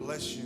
bless you.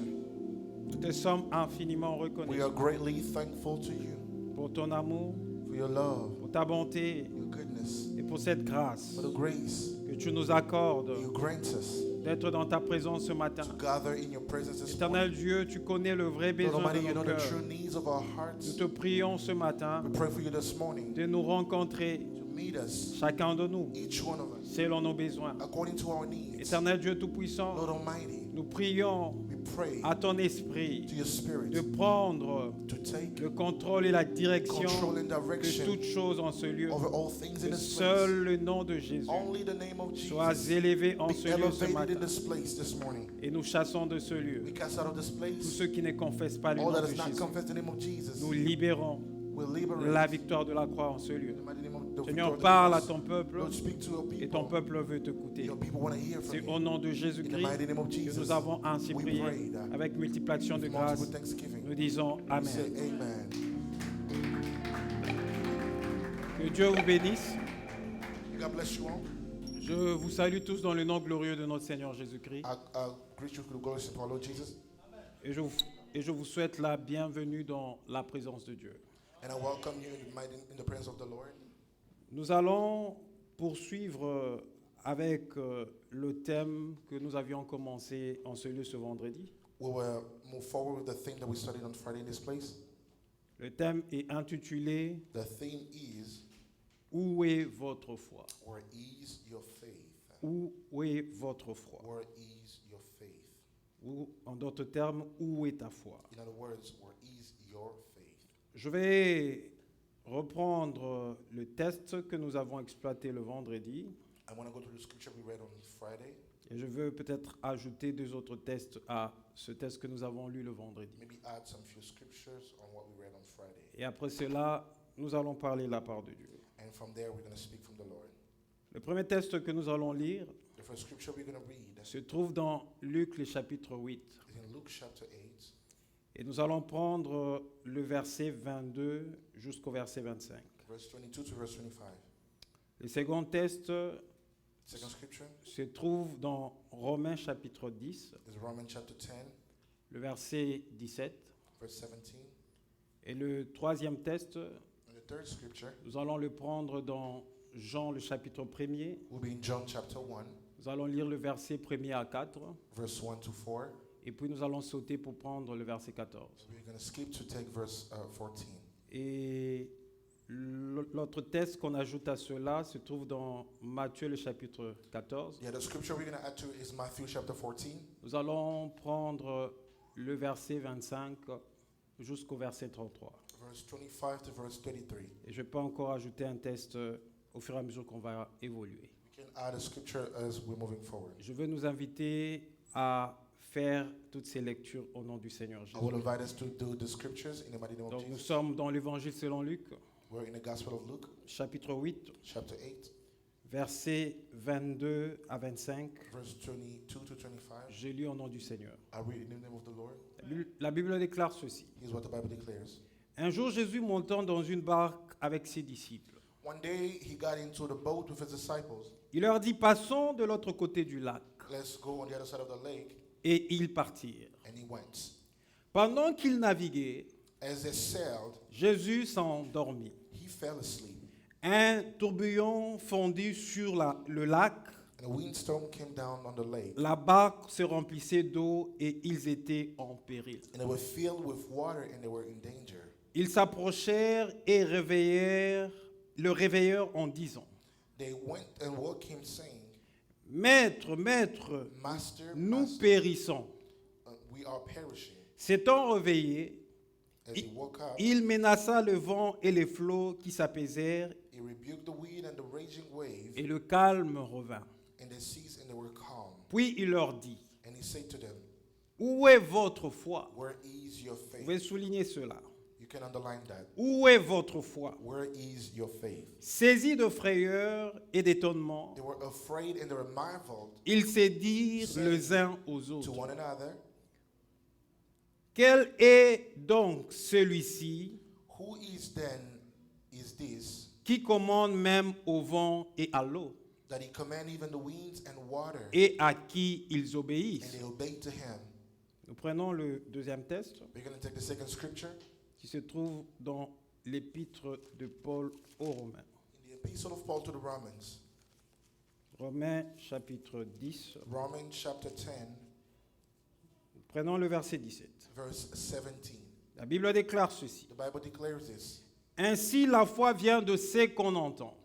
Nous te sommes infiniment We are reconnaissants greatly thankful to you pour ton amour, for your love, pour ta bonté your goodness, et pour cette grâce for the grace que tu nous accordes that you grant us d'être dans ta présence ce matin. to gather in your presence this Éternel morning. Dieu, tu connais le vrai Lord besoin Almighty, de you nos know the cœurs. true needs of our Nous hearts. te prions ce matin We pray for you this morning de nous rencontrer, to meet us, chacun de nous, each one of us, selon nos besoins. according to our needs. Éternel Dieu Tout-Puissant, Lord Almighty, nous prions we pray à ton esprit to your spirit de prendre to take le contrôle et la direction control and de direction toutes choses en ce lieu. over all things in Que this seul place. le nom de Jésus Only the name of soit Jesus élevé en be ce lieu ce elevated in matin. this place this morning. Et nous chassons de ce lieu We cast out of this tous place ceux qui ne confessent pas le all nom that de does not Jésus. confess the name of Jesus. Nous libérons Will liberate la victoire de la croix en ce lieu. in the mighty name of the Seigneur, victor of the parle à cross. ton peuple Lord, speak to your et ton people. peuple veut t'écouter. Your people want to hear C'est from au you. nom de In the Jésus-Christ mighty name of que Jesus, nous avons ainsi we prié prayed avec multiplication de with grâce. multiple thanksgiving. Nous disons We Amen. say amen. Que Dieu vous bénisse. God bless you all. Je vous salue tous dans le nom glorieux de notre Seigneur Jésus-Christ. I greet you with the glory of our Lord Jesus. Et je vous souhaite la bienvenue dans la présence de Dieu. And I welcome you in the presence of the Lord. Nous allons poursuivre avec le thème que nous avions commencé en ce lieu ce vendredi. We will move forward with the theme that we studied on Friday in this place. Le thème est intitulé The theme is, « Où est votre foi ?» where is your faith? Où est votre foi? Where is your faith? Ou en d'autres termes, où est ta foi? In other words, where is your faith? Je vais reprendre le test que nous avons exploité le vendredi I want to go to the scripture we read on Friday. et je veux peut-être ajouter deux autres tests à ce test que nous avons lu le vendredi. Maybe add some few scriptures on what we read on Friday. Et après cela, nous allons parler la part de Dieu. And from there, we're going to speak from the Lord. Le premier test que nous allons lire The first scripture we're going to read se trouve dans Luc, le chapitre 8. is in Luke chapter 8. Et nous allons prendre le verset 22 jusqu'au verset 25. Verse 22 to verse 25. Le second test Second scripture se trouve dans Romains chapitre 10, is Romans chapter 10, le verset 17. verse 17. Et le troisième test, And the third scripture nous allons le prendre dans Jean le chapitre 1er. will be in John chapter 1, Nous allons lire le verset 1er à 4. verse 1 to 4. Et puis nous allons sauter pour prendre le verset 14. We're going to skip to take verse 14. Et l'autre test qu'on ajoute à cela se trouve dans Matthieu le chapitre 14. Yeah, the scripture we're going to add to is Matthew chapter 14. Nous allons prendre le verset 25 jusqu'au verset 33. Verse 25 to verse 33. Et je peux encore ajouter un test au fur et à mesure qu'on va évoluer. We can add a scripture as we're moving forward. Je veux nous inviter à faire toutes ces lectures au nom du Seigneur I will Jésus. invite us to do the scriptures in the mighty name of Donc nous Jesus. sommes dans l'évangile selon Luc, We're in the Gospel of Luke, chapitre 8, chapter 8, versets 22 à 25. verse 22 to 25. Je lis au nom du Seigneur. I read in the name of the Lord. La Bible déclare ceci. Here's what the Bible declares. Un jour, Jésus montant dans une barque avec ses disciples, One day he got into the boat with his disciples. il leur dit, passons de l'autre côté du lac. Let's go on the other side of the lake. Et ils partirent. And he went. Pendant qu'ils naviguaient, As they sailed, Jésus s'endormit. he fell asleep. Un tourbillon fondit sur le lac. And a windstorm came down on the lake. La barque se remplissait d'eau et ils étaient en péril. And they were filled with water and they were in danger. Ils s'approchèrent et le réveillèrent en disant, They went and woke him saying, Maître, Maître, Master, nous Master, périssons. we are perishing. S'étant réveillé, As he woke up, il menaça le vent et les flots qui s'apaisèrent he rebuked the wind and the raging wave, et le calme revint. and they ceased and they were calm. Puis il leur dit, And he said to them, où est votre foi? Where is your Vous faith? pouvez souligner cela. You can underline that. Où est votre foi? Where is your faith? Saisis de frayeur et d'étonnement, They were afraid and they were marveled ils se dirent les uns aux to autres, one another, quel est donc celui-ci who is then is this qui commande même au vent et à l'eau that he command even the winds and water, et à qui ils and obéissent? they obey to him? Nous prenons le deuxième texte We're going to take the second scripture qui se trouve dans l'épître de Paul aux Romains. in the epistle of Paul to the Romans. Romains chapitre 10. Romans chapter 10, Nous prenons le verset 17. verse 17. La Bible déclare ceci. The Bible declares this. Ainsi, la foi vient de ce qu'on entend.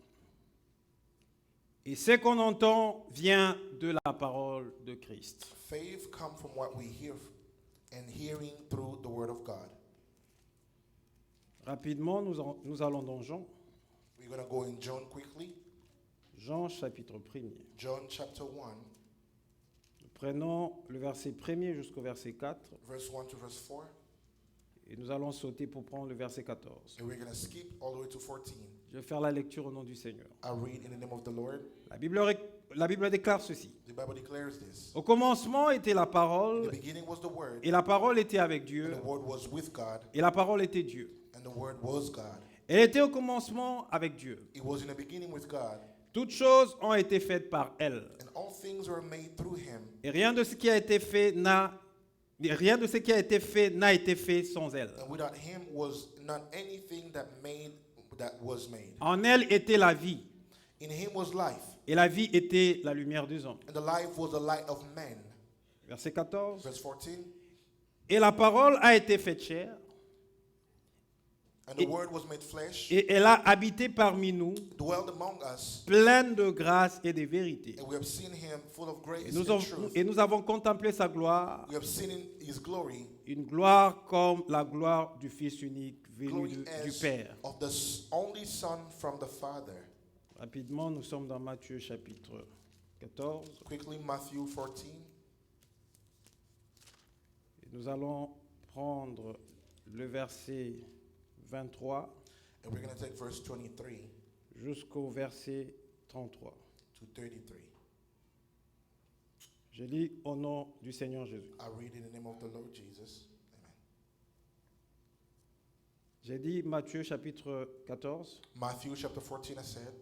Et ce qu'on entend vient de la parole de Christ. Faith comes from what we hear and hearing through the word of God. Rapidement, nous allons dans Jean. We're going to go in John quickly. Jean chapitre 1er. John chapter 1, Nous prenons le verset 1er jusqu'au verset 4. verse 1 to verse 4. Et nous allons sauter pour prendre le verset 14. And we're going to skip all the way to 14. Je vais faire la lecture au nom du Seigneur. I read in the name of the Lord. La Bible déclare ceci. The Bible declares this. Au commencement était la In the parole, beginning was the Word, et la parole était avec and Dieu, the Word was with God, et la parole était Dieu. and the Word was God. Elle était au commencement avec Dieu. It was in the beginning with God, Toutes choses ont été faites par elle. and all things were made through Him, Et rien de ce qui a été fait n'a été fait sans elle. and without Him was not anything that was made. En elle était la vie, In Him was life, et la vie était la lumière des hommes. and the life was the light of men. Verset 14. Verse 14. Et la parole a été faite chair, And the Word was made flesh, et elle a habité parmi nous, dwelled among us, pleine de grâce et de vérité. and we have seen Him full of grace Et and nous truth. avons contemplé sa gloire, We have seen His glory, une gloire comme la gloire du Fils unique venu glory du as Père. of the only Son from the Father. Rapidement, nous sommes dans Matthieu chapitre 14. Quickly, Matthew 14. Et nous allons prendre le verset 23 And we're going to take verse 23 jusqu'au verset 33. to 33. Je lis au nom du Seigneur Jésus. I read in the name of the Lord Jesus. Amen. J'ai dit Matthieu chapitre 14. Matthew chapter 14, I said.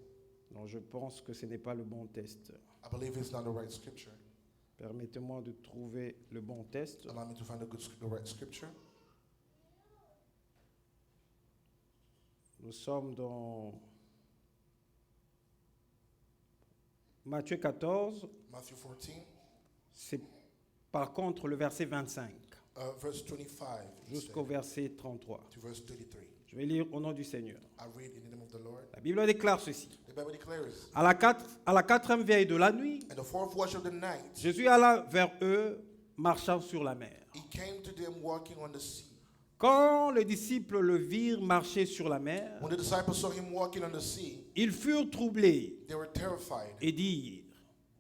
Non, je pense que ce n'est pas le bon texte. I believe it's not the right scripture. Permettez-moi de trouver le bon texte. Allow me to find the right scripture. Nous sommes dans Matthieu 14. Matthew 14, C'est par contre le verset 25 verse 25 jusqu'au instead, verset 33. to verse 33. Je vais lire au nom du Seigneur. I read in the name of the Lord. La Bible déclare ceci. The Bible declares, À la quatrième veille de la nuit, and the fourth watch of the night, Jésus alla vers eux, marchant sur la mer. He came to them walking on the sea. Quand les disciples le virent marcher sur la mer, When the disciples saw Him walking on the sea, ils furent troublés they were terrified et dirent,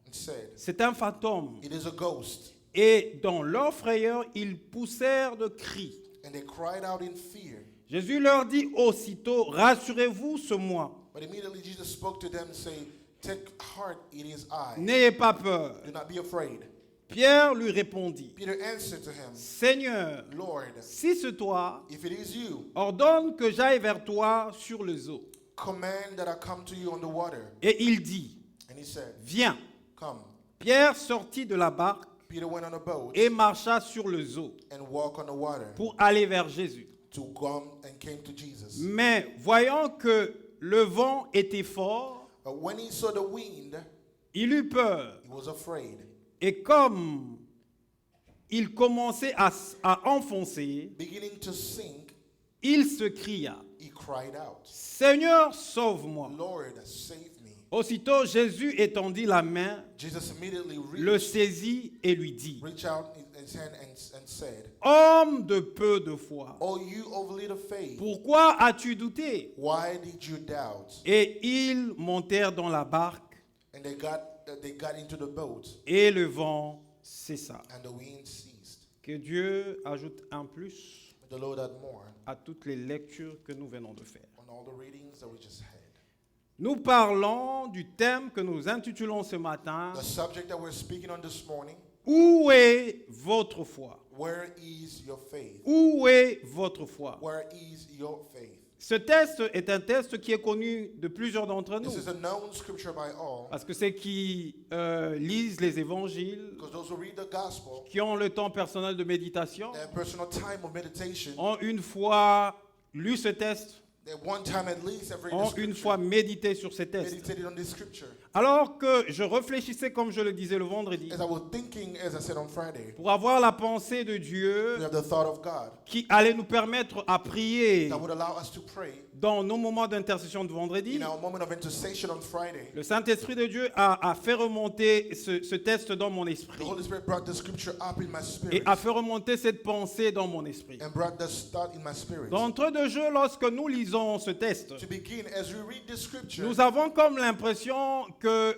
and said, c'est un fantôme. "It is a ghost." Et dans leur frayeur, ils poussèrent de cris. And they cried out in fear. Jésus leur dit aussitôt, rassurez-vous, c'est moi. But immediately Jesus spoke to them, saying, "Take heart, it is I. N'ayez pas peur. Do not be afraid." Pierre lui répondit, Peter answered to him, Seigneur, "Lord, si c'est toi, if it is you, ordonne que j'aille vers toi sur les eaux. command that I come to you on the water." Et il dit, And he said, viens. "Come." Pierre sortit de la barque Peter went on a boat et marcha sur les eaux and walked on the water pour aller vers Jésus. to come and came to Jesus. Mais voyant que le vent était fort, But when he saw the wind, il eut peur. he was afraid. Et comme il commençait à enfoncer, Beginning to sink, il se cria, he cried out, Seigneur, sauve-moi. "Lord, save me." Aussitôt Jésus étendit la main, Jesus immediately le saisit et lui dit, reached out his hand and said, homme de peu de foi, "Oh, you of little faith, pourquoi as-tu douté? why did you doubt?" Et ils montèrent dans la barque And they got into the boat, et le vent cessa. and the wind ceased. Que Dieu ajoute un plus May the Lord add more à toutes les lectures que nous venons de faire. on all the readings that we just had. Nous parlons du thème que nous intitulons ce matin, The subject that we're speaking on this morning, où est votre foi? where is your faith? Où est votre foi? Where is your faith? Ce test est un test qui est connu de plusieurs d'entre nous. This is a known scripture by all. Parce que ceux qui lisent les évangiles, Because those who read the gospel, qui ont le temps personnel de méditation, their personal time of meditation, ont une fois lu ce test, they one time at least have read the ont une scripture, fois médité sur ces tests. meditated on this scripture. Alors que je réfléchissais, comme je le disais le vendredi, As I was thinking, as I said on Friday, pour avoir la pensée de Dieu we have the thought of God qui allait nous permettre à prier that would allow us to pray dans nos moments d'intercession de vendredi. in our moment of intercession on Friday. Le Saint-Esprit de Dieu a fait remonter ce test dans mon The esprit Holy Spirit brought the scripture up in my et spirit a fait remonter cette pensée dans mon esprit. and brought this thought in my spirit. D'entre deux jeux, lorsque nous lisons ce test, To begin, as we read this scripture, nous avons comme l'impression que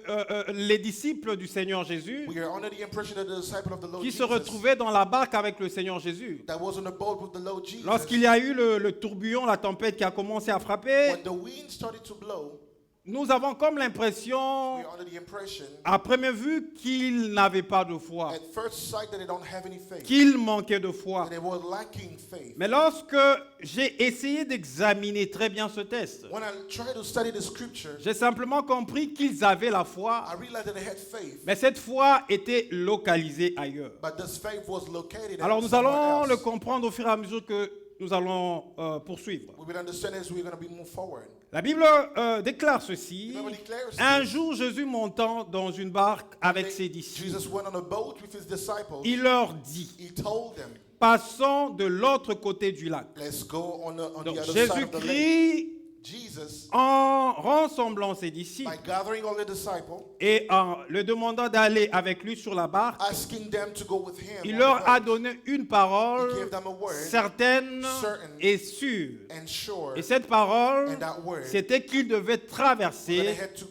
les disciples du Seigneur Jésus, we are under the impression that the disciple of the Lord qui se Jesus retrouvaient dans la barque avec le Seigneur Jésus, that was on the boat with the Lord Jesus, lorsqu'il y a eu le tourbillon, la tempête qui a commencé à frapper, when the wind started to blow, nous avons comme we l'impression, are under the impression à première vue, qu'ils n'avaient pas de foi, at first sight that they don't have any faith, qu'ils manquaient de foi. that they were lacking faith. Mais lorsque j'ai essayé d'examiner très bien ce test, When I tried to study the scripture, j'ai simplement compris qu'ils avaient la foi, I realized that they had faith, mais cette foi était localisée ailleurs. but this faith was located Alors nous somewhere allons else. le comprendre au fur et à mesure que nous allons poursuivre. We will understand as we're going to be move forward. La Bible déclare ceci. The Bible declares Un this. jour, Jésus montant dans une barque avec ses disciples, Jesus went on a boat with his disciples. il leur dit, He told them, passons de l'autre côté du lac. let's go on the Donc other side of the lake. Jésus-Christ, Jesus, en rassemblant ses disciples by gathering all the disciples, et en le demandant d'aller avec lui sur la barque, asking them to go with him, il on leur the a boat, donné une he parole gave them a word, certaine certain, et sûre. and sure, Et cette parole, and that word, c'était qu'ils devaient that they traverser had to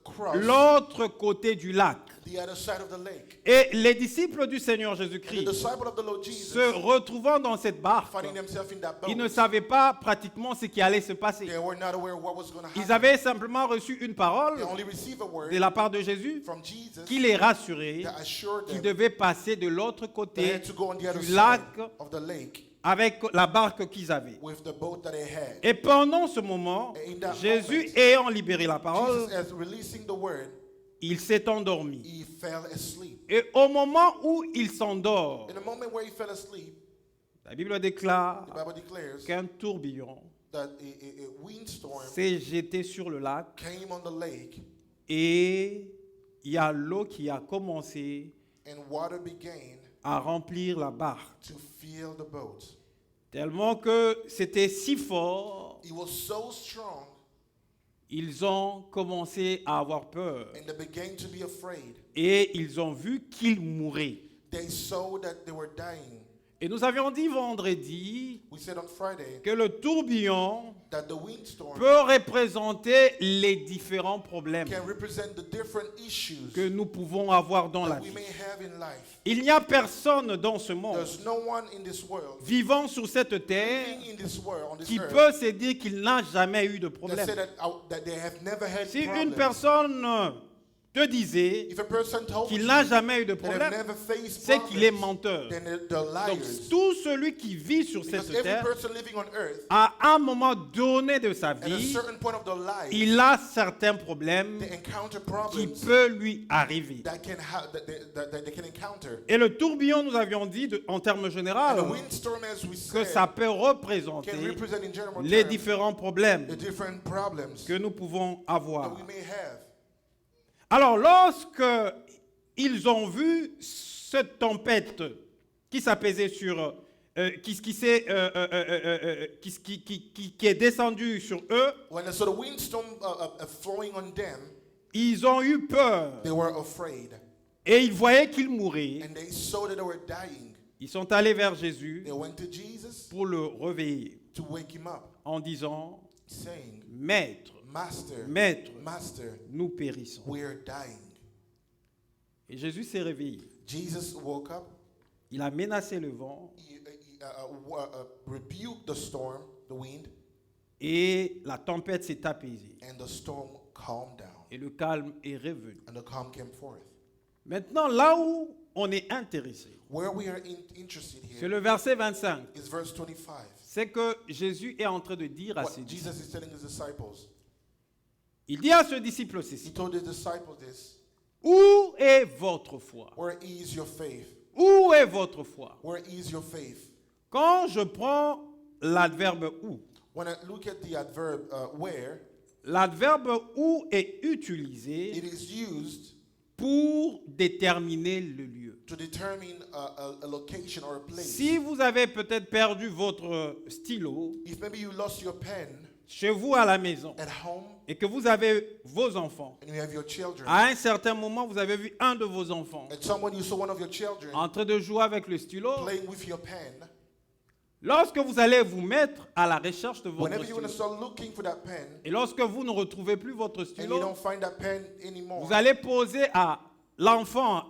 cross l'autre côté du lac. the other side of the lake. Et les disciples du Seigneur And the Jésus-Christ, disciple of the Lord Jesus, se retrouvant dans cette barque, finding themselves in that ils ne boat, savaient pas pratiquement ce qui allait se passer. they were not aware of what was going to Ils happen. avaient simplement reçu une parole They only received a word de la part de Jésus from Jesus qui les rassurait that assured qu'ils them devaient passer de l'autre they côté had to go on the other du side lac of the lake avec la barque qu'ils avaient. with the boat that they had. Et pendant ce moment, In that Jésus moment, ayant libéré la parole, Jesus, as releasing the word, il s'est endormi. he fell asleep. Et au moment où il s'endort, In the moment where he fell asleep, la Bible déclare the Bible declares qu'un tourbillon that a windstorm s'est jeté sur le lac came on the lake et il y a l'eau qui a commencé and water began à remplir la barque. to fill the boat. Tellement que c'était si fort, It was so strong ils ont commencé à avoir peur and they began to be afraid. et ils ont vu qu'ils mouraient. They saw that they were dying. Et nous avions dit vendredi We said on Friday que le tourbillon that the windstorm peut représenter les différents problèmes can represent the different issues que nous pouvons avoir dans la that we vie. may have in life. Il n'y a personne dans ce monde There's no one in this world, vivant sur cette terre living in this world, on this qui earth, peut se dire qu'il n'a jamais eu de that problème. say that they have never had Si problems. une personne te disait If a person told qu'il you n'a jamais eu de that they've problème, never faced c'est qu'il est problems, menteur. then they're Donc liars. tout celui qui vit sur cette Because every terre, person living on earth, à un moment donné de sa at a vie, certain point of their life, il a certains problèmes they encounter qui problems peuvent lui arriver. that they can encounter. Et le tourbillon, nous avions dit, en termes And généraux, the windstorm, as we que said, ça peut représenter can represent in general les terms différents problèmes the different problems que nous pouvons that avoir. we may have. Alors, lorsque ils ont vu cette tempête qui s'apaisait sur, qui est descendue sur eux, When they saw the windstorm flowing on them, ils ont eu peur they were afraid. et ils voyaient qu'ils mouraient. And they saw that they were dying. Ils sont allés vers Jésus They went to Jesus pour le réveiller to wake him up, en disant, saying, Maître, Master, Maître, Master, nous périssons. we're dying. Et Jésus s'est réveillé. Jesus woke up, Il a menacé le vent rebuked the storm, the wind, et la tempête s'est apaisée. and the storm calmed down. Et le calme est revenu. And the calm came forth. Maintenant, là où on est intéressé, Where we are interested c'est here le verset 25. is verse 25. C'est que Jésus est en train de dire à What ses Jesus disciples. is telling his disciples. Il dit à ce disciple He ceci. told his disciples this. Où est votre foi? Where is your faith? Où est votre foi? Where is your faith? Quand je prends l'adverbe où, When I look at the adverb where, l'adverbe où est utilisé it is used pour déterminer le lieu. to determine a location or a place. Si vous avez peut-être perdu votre stylo If maybe you lost your pen chez vous à la maison at home et que vous avez vos enfants, and you have your children, à un certain moment, vous avez vu un de vos enfants and someone you saw one of your children en train de jouer avec le stylo, playing with your pen, lorsque vous allez vous mettre à la recherche de votre whenever you want to stylo, start looking for that pen et lorsque vous ne retrouvez plus votre and you stylo, don't find that pen anymore, vous allez poser à l'enfant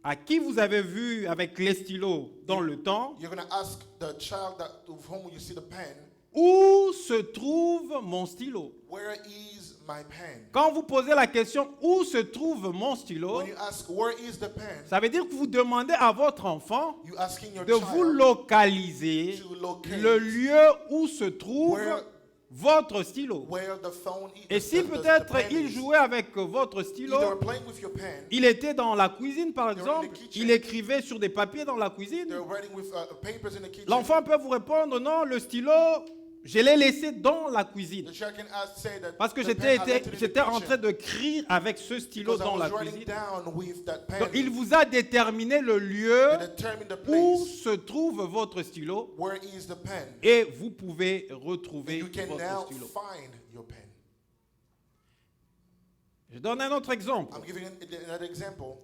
à qui vous avez vu avec les stylos dans le temps, you're going to ask the child that of whom you see the pen, où se trouve mon stylo? where is my pen? Quand vous posez la question où se trouve mon stylo, When you ask where is the pen, ça veut dire que vous demandez à votre enfant you asking your de vous child localiser to locate le lieu où se trouve Where- votre stylo. where the phone is. Et si peut-être il jouait avec votre Either stylo, playing with your pen, il était dans la cuisine par They were in the exemple, kitchen. il écrivait sur des papiers dans la cuisine, they're writing with papers in the kitchen. l'enfant peut vous répondre non, le stylo, je l'ai laissé dans la cuisine. The child can say that Parce que the pen, I left it in the j'étais en kitchen train d'écrire avec ce stylo because I dans la was writing cuisine. down with that pen. Donc, il vous a déterminé le lieu To determine the où place se trouve votre stylo where is the pen. et vous pouvez retrouver You can votre now stylo. find your pen. Je donne un autre exemple. I'm giving another example.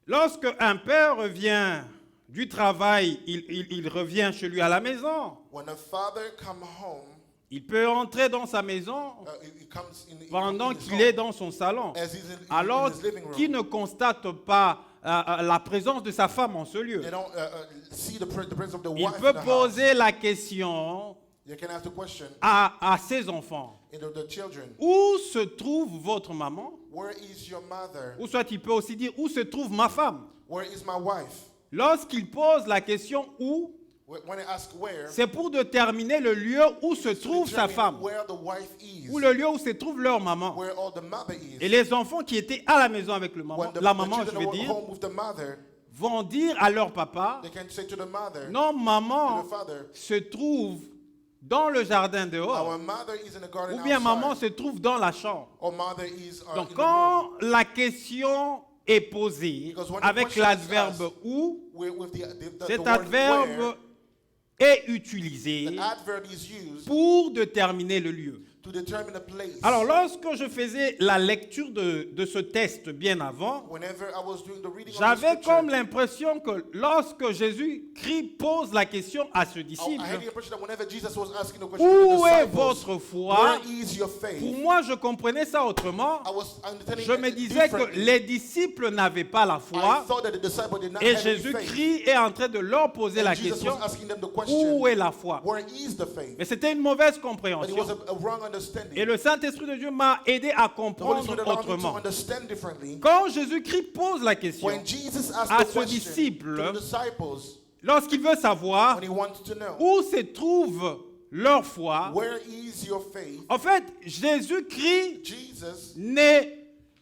Lorsque un père revient du travail, il revient chez lui à la maison. When a father come home, Il peut entrer dans sa maison he comes in, pendant in his qu'il home est dans son salon, as he's in alors his living room. qu'il ne constate pas la présence de sa femme en ce lieu. They don't see the presence of the Il wife peut in the house. poser la question You can ask the question à ses enfants. in the children, Où se trouve votre maman? where is your mother? Ou soit il peut aussi dire où se trouve ma femme. Where is my wife? Lorsqu'il pose la question où, When I ask where, c'est pour déterminer le lieu où se trouve sa determine femme, where the wife is, ou le lieu où se trouve leur maman. where all the mother is. Et les enfants qui étaient à la maison avec le maman, When la the maman, je children vais were dire, home with the mother, vont dire à leur papa, they can say to the mother, non, to maman the father, se trouve dans le jardin dehors, our mother is in the garden ou bien outside, maman se trouve dans la chambre. or mother is Donc in the room. quand la question est posée Because when the avec question is l'adverbe asked, où, With the cet word adverbe where, est utilisé the adverb is used pour déterminer le lieu. to determine a place. Alors lorsque je faisais la lecture de ce test bien avant, Whenever I was doing the reading of the j'avais scripture, comme l'impression que lorsque Jésus-Christ pose la question à ce I disciple, had the impression that whenever Jesus was asking the question to the où est disciples, votre foi? where is your faith? Pour moi, je comprenais ça autrement. I was understanding Je me it disais que differently. les disciples n'avaient pas la I foi thought that the disciples did not et have any faith. Jésus-Christ est en train de leur poser And la Jesus question, was asking them the question, où est la foi? where is the faith? Mais c'était une mauvaise But it compréhension. was a wrong understanding. Et le Saint-Esprit de Dieu m'a aidé à The Holy comprendre Spirit allowed me to autrement. understand differently. Quand Jésus-Christ pose la question, When Jesus asked à the ce question disciple, to the disciples, lorsqu'il veut savoir when he wants to know, où se trouve leur foi, where is your faith? en fait, Jésus-Christ Jesus ne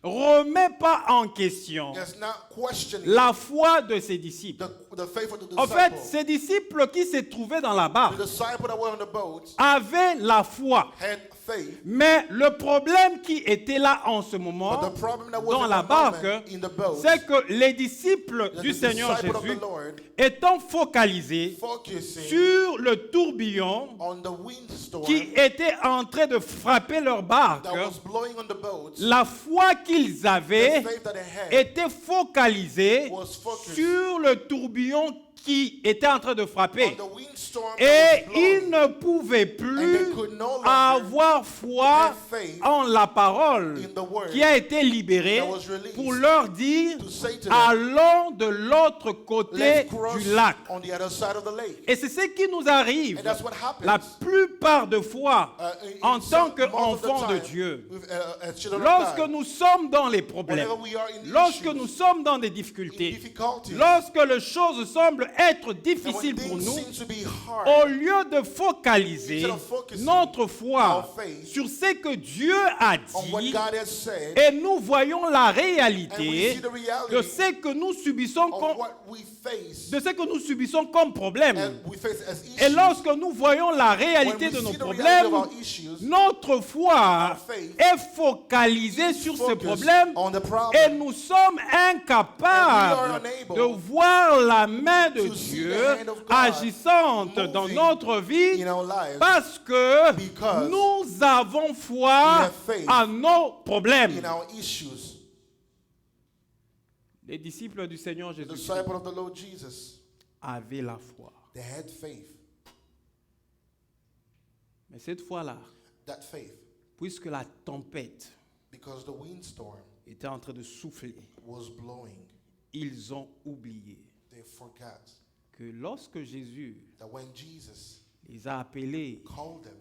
remet pas en question is not questioning la foi de ses disciples. the faith of the En fait, disciple. ces disciples qui se trouvaient dans la barque The disciple that were on the boat avaient la foi. had faith, Mais le problème qui était là en ce moment, but the problem that was dans in la the barque, moment in the boat, c'est que les disciples that du the Seigneur disciple of Jésus, the Lord étant focalisés focusing sur le tourbillon on the windstorm qui était en train de frapper leur barque, that was blowing on the boat, la foi qu'ils the avaient faith that they had était focalisée was focused sur le tourbillon qui était en train de frapper. on the windstorm Et that was ils blowing, ne pouvaient and plus they could no longer avoir foi have faith en la parole in the word qui a été libérée that was released pour leur dire to say to them, allons de l'autre côté let's cross du lac. on the other side of the lake. Et c'est ce qui nous arrive And that's what happens. la plupart de fois en tant Most of qu'enfants the de time, Dieu. with, as children of Lorsque God, nous sommes dans les problèmes, whenever we are in lorsque issues, nous sommes dans des in difficultés, difficulties, lorsque les choses semblent être and when difficiles pour things nous, seem to be au hard, lieu de focaliser Instead of focusing notre foi our faith sur ce que Dieu a on what dit, God has said, et nous voyons la and we réalité see the reality de ce que nous subissons of comme, what we face, de ce que nous subissons comme problème. and we face as Et issues. lorsque nous voyons la When réalité we de nos see the reality problèmes, of our issues, notre foi our faith est focalisée sur ce focus problème on the et problem, nous sommes incapables And we are unable de voir la main de to see Dieu the hand of God agissante dans moving notre vie in our lives, parce que because nous avons we foi have faith à nos problèmes. in our issues. Les disciples du Seigneur The Jésus disciple of the Lord Jesus, avaient la foi. they had faith. Mais cette fois-là, That faith, puisque la tempête because the windstorm était en train de souffler, was blowing, ils ont oublié they forgot que lorsque Jésus that when Jesus les a appelés called them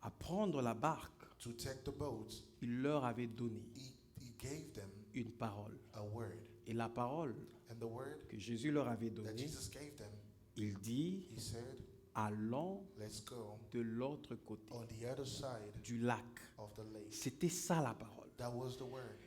à prendre la barque, to take the boat, il leur avait donné he gave them une parole. a word. Et la parole And the word que Jésus leur avait that donnée, Jesus gave them, il dit, he said, allons let's go de l'autre côté on the other side du lac. of the lake. C'était ça la parole. That was the word.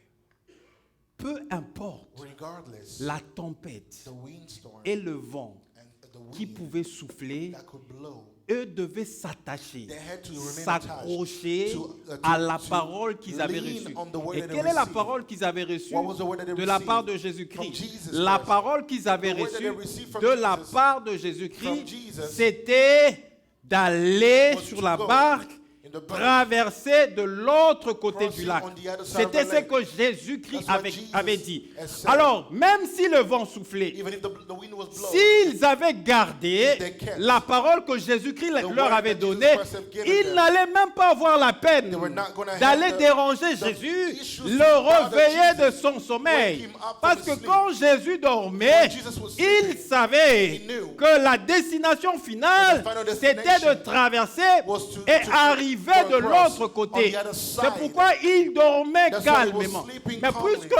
Peu importe Regardless, la tempête the windstorm et le vent and the qui wind pouvaient souffler, that could blow, eux devaient s'attacher, they had to remain s'accrocher attached to à la to parole qu'ils avaient lean reçue. on the word Et that they quelle est la received. parole qu'ils avaient reçue What was the word that they de la part de received? From Jésus-Christ? Jesus La Christ. parole qu'ils avaient The word that they reçue received from de la Jesus, part de from Jésus-Christ, Jesus, c'était d'aller was sur to la go barque, in the boat, traverser de l'autre côté du crossing lac. on the other side of C'était the ce lake. que Jésus-Christ That's what avait, Jesus avait dit. has said. Alors, même si le vent soufflait, even if the wind was blowing, s'ils avaient gardé They kept la parole que Jésus-Christ the leur word avait that Jesus donnée, Christ had given ils them. n'allaient même pas avoir la peine They were not gonna have d'aller the- déranger the Jésus, issues le to bother réveiller de Jesus, son sommeil. wake him up Parce from que his quand Jésus dormait, When Jesus was sleeping, il savait he knew que la destination finale, that the final c'était de destination traverser was to et arriver go de across l'autre côté. on the other C'est side. pourquoi il dormait That's why he was calmement. sleeping Mais calmly. puisque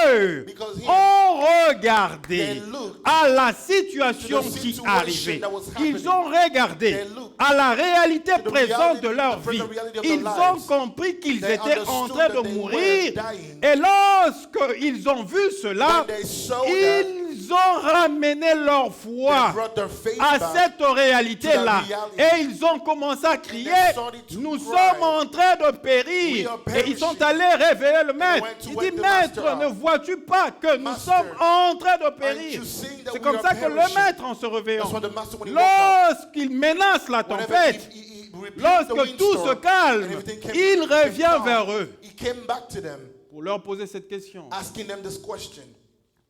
eux Because him, ont regardé they looked à la situation to the qui situation arrivait, that was ils happening. ont regardé They looked à la réalité to the présente reality- de leur the vie. present reality of Ils their ont lives. compris qu'ils They étaient en understood train de that they mourir. were dying. Et lorsqu'ils ont vu cela, When they saw that, ils ont ramené leur foi they brought their faith à back cette réalité-là. to that reality. Et ils ont commencé à crier, they started to nous cry. sommes en train de We périr. are Et ils sont perishing. allés réveiller le maître. went to Il wake dit, the maître, master ne up. vois-tu pas que nous Master, sommes en train de aren't périr? you seeing that C'est we comme are ça que le perishing? maître, en se réveillant, That's what the master, when he woke up, lorsqu'il menace la whenever tempête, he rebuked the lorsque tout se windstorm, calme, and everything came- il became revient calm, vers eux he came back to them, pour leur poser cette question. asking them this question: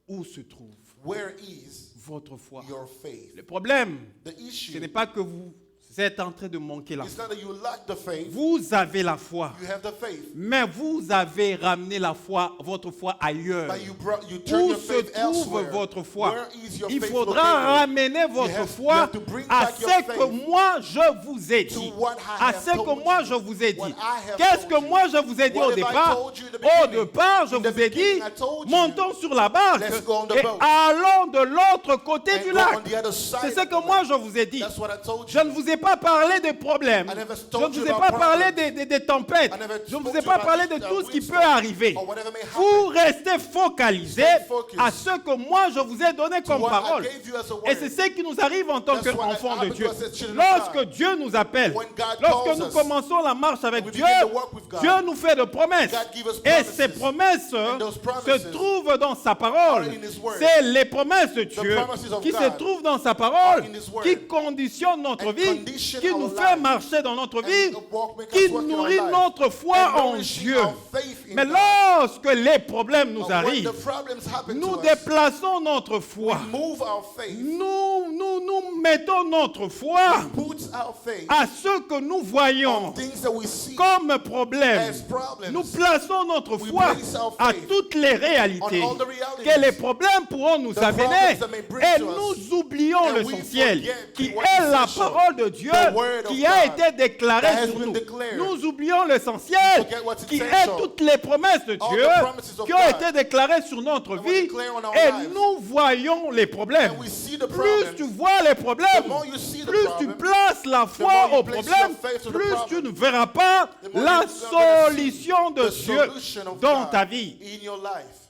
Où se trouve where is votre foi? your faith? Le problème, The ce issue n'est pas que vous êtes en train de manquer la is foi. not that you lack the faith, Vous avez la foi, you have the faith, mais vous avez ramené la foi, votre foi ailleurs. but you turn Où your se faith trouve elsewhere. votre foi? Where is your Il faith faudra located? ramener votre you foi have to bring à back your ce que faith moi je vous ai to dit. what I À have ce que told moi you. je vous ai What dit. I have Qu'est-ce told que you. moi je vous ai dit What au have I départ? told you in the Au beginning? départ, je In the vous ai dit, beginning, I told you, montons sur la barque let's go on the et boat. allons de l'autre côté And du go lac. on the other side C'est ce of que the moi lake. je vous ai dit. That's what I told Je you. ne vous ai pas parlé des problèmes. I never Je told ne you vous ai about pas parlé problems. des tempêtes. I never Je ne vous spoke ai to pas you parlé about de tout ce qui windstorm peut arriver. or whatever may Vous happen. restez focalisé Stay focused à ce que moi je vous ai donné comme what I parole. gave you as a word. Et c'est ce qui nous arrive en tant That's what qu'enfants de happened Dieu. to us as children of Lorsque God. Dieu nous appelle, When God lorsque calls nous us, commençons la marche avec we Dieu, begin to work with God. Dieu nous fait de promesses. God give us Et promises. ces promesses And those se promises trouvent dans sa parole. are in His word. C'est les promesses de Dieu Dieu, promises of qui se God trouvent dans sa parole, are in His word qui conditionnent notre and vie, condition qui our nous fait life marcher dans notre and vie, make qui us walk in our nourrit life notre foi and en nourishing Dieu. our faith in Mais God. lorsque les problèmes nous When arrivent, the problems happen nous to us, déplaçons notre foi. move our faith, Nous mettons notre foi put our faith à ce que nous voyons on things that we see comme problème. as problems. Nous plaçons notre We foi place our à faith toutes les réalités on all the realities que les problèmes pourront nous the amener problems that may bring et to us. nous oublions And we l'essentiel forget qui what est is la essential, parole de Dieu the word of qui a God été déclarée that has sur been nous. declared. Nous oublions l'essentiel Forget what's qui est essential. toutes les promesses de All Dieu the promises of qui ont God été déclarées sur notre that were vie declared on our et lives. nous voyons les problèmes. And we see the Plus problems. tu vois les problèmes, The more you see the plus tu problem, places la more foi you aux place problèmes, your faith to the plus problem. tu ne verras pas The more la you're gonna see solution de the Dieu solution of dans God ta vie. in your life.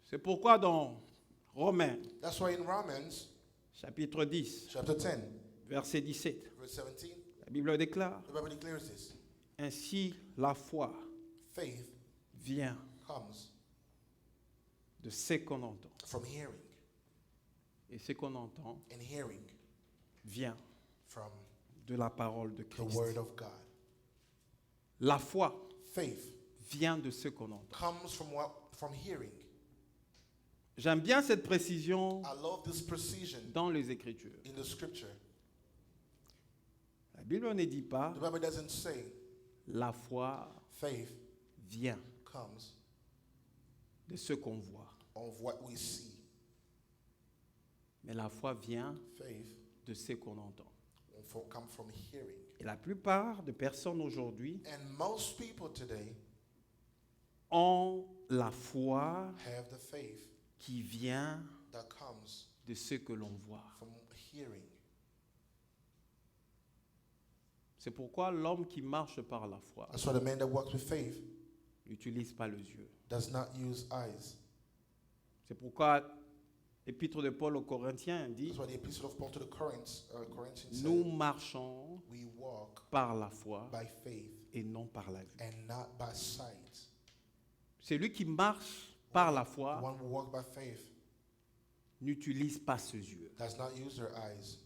C'est pourquoi dans Romains, That's why in Romans chapitre 10, chapter 10, verset 17, verse 17, la Bible déclare, the Bible declares this. ainsi la foi Faith vient comes de ce qu'on entend. from hearing, Et ce qu'on entend and hearing vient from de la parole de the Christ. word of God. La foi Faith vient de ce qu'on entend. comes from hearing. J'aime bien cette précision I love this precision dans les Écritures. in the scripture. La Bible ne dit pas The Bible doesn't say la foi faith vient comes de ce qu'on voit, of what we see. mais la foi vient Faith de ce qu'on entend. come from hearing. Et la plupart des personnes aujourd'hui And most people today ont la foi have the faith qui vient that comes de ce que l'on voit. from hearing. C'est pourquoi l'homme qui marche par la foi That's why the man that walks with faith n'utilise pas les yeux. does not use eyes. C'est pourquoi l'épître de Paul aux Corinthiens dit That's why the epistle of Paul to the Corinthians nous said, marchons we walk par la foi by faith et non par la vue. and not by sight. Celui qui marche par la The foi one who walks by faith n'utilise pas ses yeux. does not use their eyes.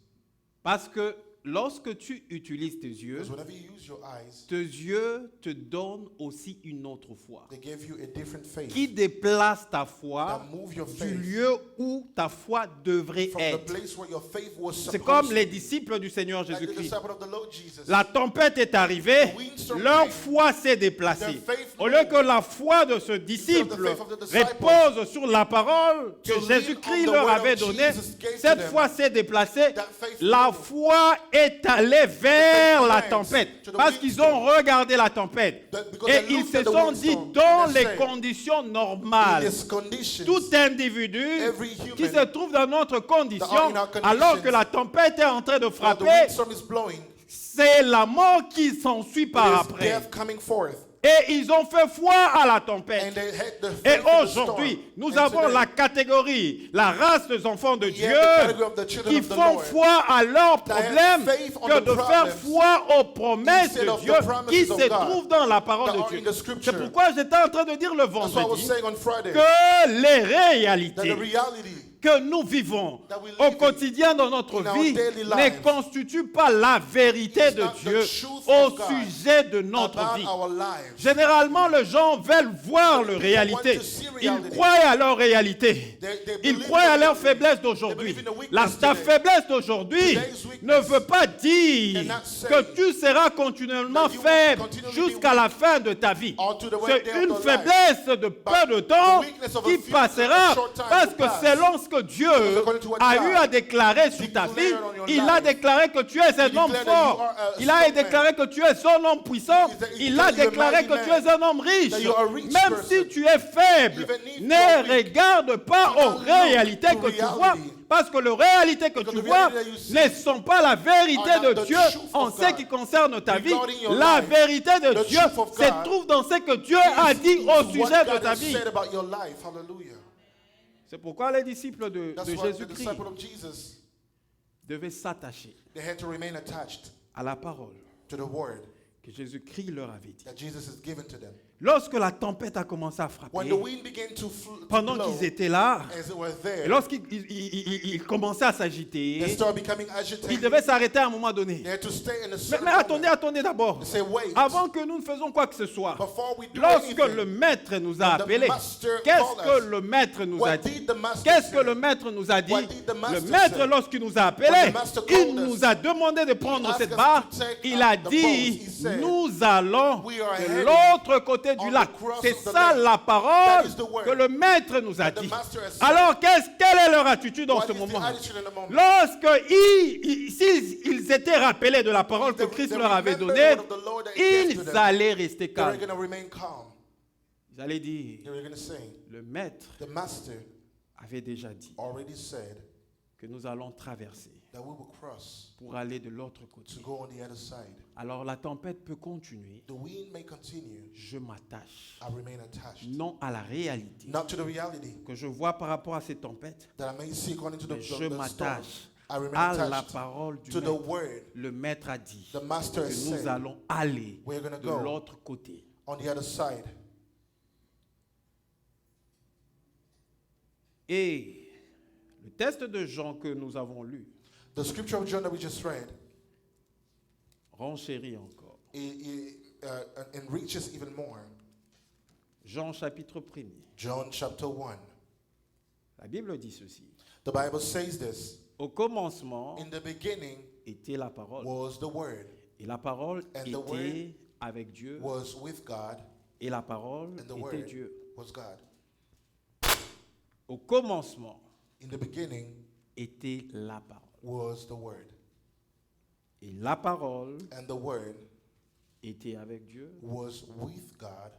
Parce que lorsque tu utilises tes yeux, Because whenever you use your eyes, tes yeux te donnent aussi une autre foi they give you a different faith qui déplace ta foi that move your du faith lieu où ta foi devrait from the être. place where your faith was C'est supposed comme to les be. disciples du Seigneur Like the Jésus-Christ. disciple of the Lord Jesus. La tempête est arrivée, The windstorm leur came. foi s'est déplacée. Their faith Au lieu moved. que la foi de ce disciple faith of the disciples repose sur la parole que to lean Jésus-Christ on the leur word avait of donnée, Jesus gave to cette them. foi s'est déplacée. That faith La moved. foi est allée vers faith la went tempête to the parce qu'ils windstorm. ont regardé la tempête. Because Et they ils looked se at the sont dit, windstorm dans and they les said, conditions In normales, these conditions, tout individu every human qui se trouve dans notre condition, that are in our conditions, alors que la tempête est en train de while the frapper, windstorm is blowing, c'est la mort qui s'ensuit par there is après. death coming forth. Et ils ont fait foi à la And tempête. they had the Et faith in the aujourd'hui, storm. nous And avons today, la catégorie, la race des enfants de we Dieu have the category of the children qui of the font Lord foi à leurs that have problèmes faith on que the de faire problems foi aux promesses instead de of the Dieu promises qui of se God trouvent dans la parole that de are Dieu. in the scripture. C'est pourquoi j'étais en train de dire le That's what I was vendredi saying on Friday. que les That the réalités reality que nous vivons that we au live quotidien dans notre in our vie daily ne lives constitue pas la vérité is de not the Dieu truth au of God sujet de notre about vie. our lives. Généralement, les gens veulent voir leur réalité. want to see Ils reality. croient à leur réalité. They Ils believe croient à in leur reality. faiblesse They d'aujourd'hui. believe in the weakness Ta today. faiblesse d'aujourd'hui Today's weakness ne veut pas dire cannot say que tu seras continuellement that you will faible continually jusqu'à be la fin de ta vie. or to the way C'est day of une your faiblesse de peu de temps weakness of a qui few- passera a short time parce will que pass. selon ce que Dieu according to what a God eu à déclarer sur ta vie, declared on your il a life. déclaré que tu es un He homme declared that fort. you are a Il a strong déclaré que tu es un homme puissant. He Il a declared you're a déclaré mighty que tu man. es un homme riche. That you are a rich Même person. si tu es faible, Even if you ne are weak, regarde pas do aux not look réalités to que tu reality. vois. Parce que les réalités que Because tu the vois reality that you see ne sont pas la vérité are not de the Dieu truth en of ce God. qui concerne ta vie. Regarding your La life, vérité de the Dieu truth of se God trouve dans ce que Dieu a dit au What sujet de God ta has vie. said about your life. Hallelujah. C'est pourquoi les disciples de That's why the Jésus-Christ disciple of Jesus, devaient s'attacher they had to remain attached à la parole to the word que Jésus-Christ leur avait dit. that Jesus has given to them. Lorsque la tempête a commencé à when frapper, the wind began to pendant blow, qu'ils étaient là, as they were et there, lorsqu'ils commençaient à they s'agiter, started becoming ils agitated. devaient s'arrêter à un moment donné. They had to stay in a Mais, certain mais attendez, moment. attendez d'abord. They say, wait, Avant que nous ne faisons quoi que ce soit, before we do lorsque anything, le maître nous a the appelés, master qu'est-ce called que us. le maître nous a What dit? did the master Qu'est-ce que say? le maître nous a dit? What did the Le master maître, say? lorsqu'il nous a When appelés, the master il called nous us, a demandé de prendre asked cette us barque. to take Il a the boat. dit, He said, nous allons we are de heading l'autre côté du on lac. the cross C'est of the ça lake. la parole That is the word que le maître nous a that the dit. master has said. Alors, quelle est leur attitude en What ce is the moment? attitude in the moment? Lorsque s'ils étaient rappelés de la parole que Christ They leur avait remember donnée, the word of the Lord that he gave to ils them. allaient rester They were calmes. going to remain calm. Ils allaient dire, They were going to say, le maître the master avait déjà dit already said que nous allons traverser that we will cross pour aller de l'autre côté. to go on the other side. Alors la tempête peut continuer. The wind may continue. Je m'attache I remain attached. non à la réalité Not to the reality que je vois par rapport à ces tempêtes, that I may see according to mais the je storm. m'attache I remain à la attached parole du to the maître. word Le maître a dit the master que has nous said allons aller we're gonna de go l'autre côté. on the other side. Et le texte de Jean que nous avons lu The scripture of John that we just read, renchérit encore. it enriches even more. Jean chapitre 1er. John chapter 1. La Bible dit ceci. The Bible says this. Au commencement In the beginning était la parole. was the word, Et la parole And the était word avec Dieu. was with God, Et la parole and the était word Dieu. was God. Au commencement In the beginning était la parole. was the word, Et la parole and the word était avec Dieu. was with God,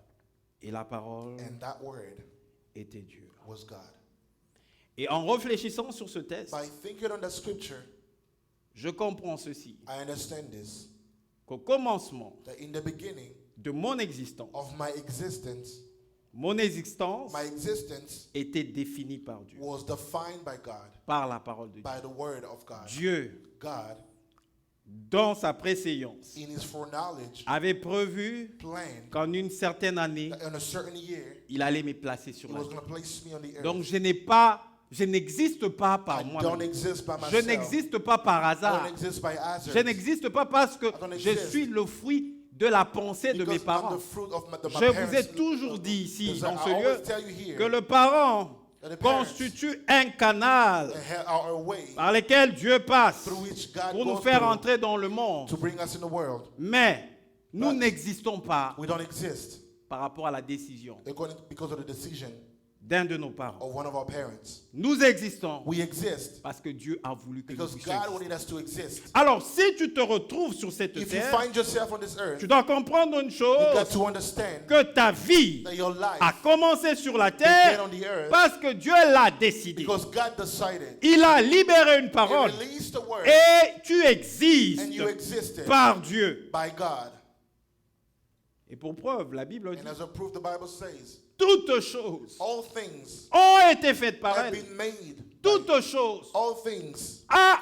Et la parole and that word était Dieu. was God. Et en réfléchissant sur ce texte, By thinking on that scripture, je comprends ceci. I understand this, Qu'au commencement that in the beginning de mon existence, of my existence mon existence était définie par Dieu, was defined by God, par la parole de Dieu. by the word of God. Dieu, God, dans sa préséance, in his foreknowledge, avait prévu planned qu'en une certaine année, that in a certain year, il allait me placer sur he la was terre. going to place me on the earth. Donc je n'existe pas par I don't moi-même. exist by myself. Je n'existe pas par I hasard. don't exist by hazard. Je n'existe pas parce que I don't je exist. suis le fruit de la pensée de mes Because I'm parents. the fruit of my Je vous parents' ai toujours dit ici, desire. dans I ce always lieu, tell you here que le parent that the parents constitue un canal are a way par lequel Dieu passe through which God pour nous goes faire through entrer dans le monde. to bring us in the world. Mais nous But n'existons pas we don't exist par rapport à la décision because of the decision d'un de nos parents. of one of our parents. Nous existons We exist parce que Dieu a voulu que nous because puissions God exister. wanted us to exist. Alors, si tu te retrouves sur cette If you terre, find yourself on this earth, tu dois comprendre une you chose, got to understand que ta vie that your life a commencé sur la began terre on the earth parce que Dieu l'a décidé. because God decided. Il a libéré une He parole released the word et tu and existes you existed par Dieu. by God. Et pour preuve, la Bible dit, And as a proof, the Bible says, toutes choses all things ont été faites par have elle. been made. by- Toutes choses All things a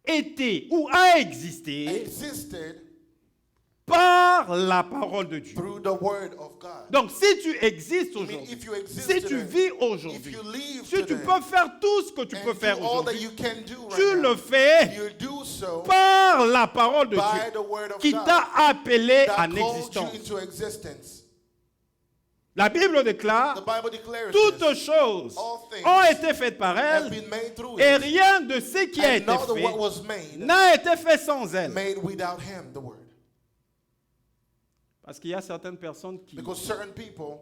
été ou a existé existed par la parole de Dieu. through the word of God. Donc si tu existes I mean, aujourd'hui, if you exist si tu today, vis if aujourd'hui, you live si tu today, peux faire tout ce que tu and peux faire do all that aujourd'hui, you can do right tu now, le fais you do so par la parole de by Dieu the word of qui God t'a appelé that en called you existence. into existence. La Bible The déclare, Bible declares toutes this, choses all things ont été faites par have elle been made through et it, rien de ce qui a and été none of what fait was made n'a été fait sans elle. made without him, the word. Parce qu'il y a certaines personnes qui Because certain people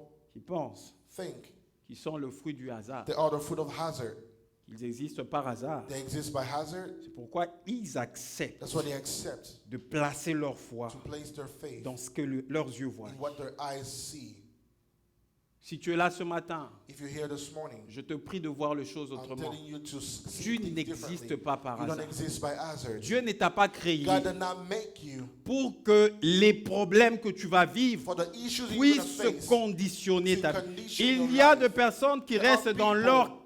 pensent think qu'ils sont le fruit du hasard, they are the fruit of hazard. qu'ils existent par hasard. They exist by hazard. C'est pourquoi ils acceptent That's why they accept de placer leur foi to place their faith dans ce que leurs yeux voient. in what their eyes see. Si tu es là ce matin, If you're here this morning, je te prie de voir les choses I'm autrement. telling you to see Tu things n'existes differently. pas par You don't hasard. exist by hazard. Dieu ne t'a pas créé God did not make you pour que les problèmes que tu vas vivre for the issues you're going to puissent face. conditionner to ta vie. condition Il your y a life. de personnes qui There are restent dans people leur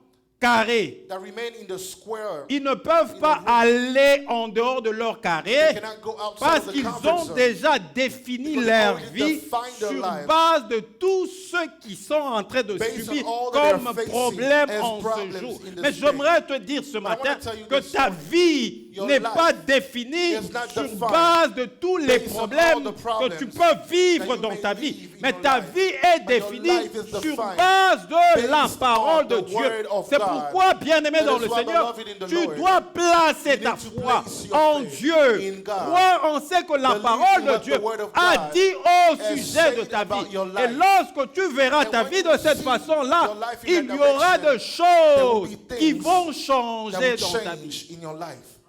carré. that remain in the square, Ils ne peuvent pas aller en dehors de leur they carré cannot go outside parce of the qu'ils comfort ont zone. déjà défini Because they leur already vie defined their sur life base de tout ce qu'ils sont en train de based on subir all that they are comme facing problème as en problems ce jour. in this Mais day. j'aimerais te dire ce I wanna matin tell you que this ta morning, vie your n'est life pas définie is not sur defined base de tous les based on problèmes all the que problems tu peux vivre that you dans may ta live vie. in Mais your ta life. vie est But your définie life is sur defined base de la based parole on de the Dieu. word of C'est God. pourquoi, bien-aimé That dans is le why, Seigneur, beloved in the tu Lord, dois placer you ta need to foi place your en faith Dieu. in God. Croire en ce que la Believe parole in de what Dieu the word of a God dit au has sujet de said ta about vie. your Et life. lorsque tu verras And ta when vie de you cette see façon-là, your life in il that y aura direction, de choses there will be qui things vont that changer will dans ta vie. change in your life.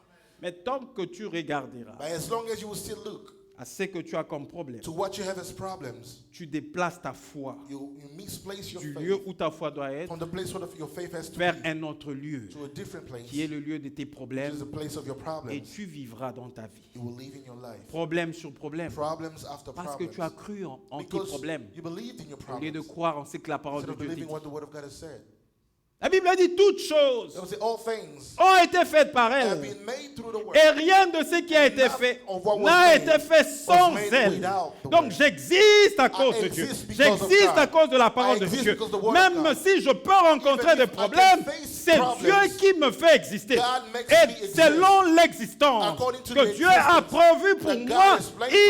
Mais tant que tu regarderas But as long as you will still look à ce que tu as comme problème, to what you have as problems, tu déplaces ta foi you misplace your du faith lieu où ta foi doit être from the place where your faith has to vers be un autre lieu to a different place, qui est le lieu de tes which is problèmes the place of your et problems. tu vivras dans ta vie. You will live in your life. Problème sur problème. Problems after Parce que problems. tu as cru en tes Because problèmes you believed in your au lieu de problems croire en ce que la parole instead de of Dieu dit. believing what the word of God has said. La Bible dit toutes choses They will say all things ont été faites par have elle. been made through the word. Et rien de ce qui a été fait n'a été fait sans elle. Donc j'existe à cause de Dieu. J'existe à cause de la parole de Dieu. Même si je peux rencontrer des problèmes, c'est Dieu qui me fait exister. Et selon l'existence que Dieu a prévue pour moi,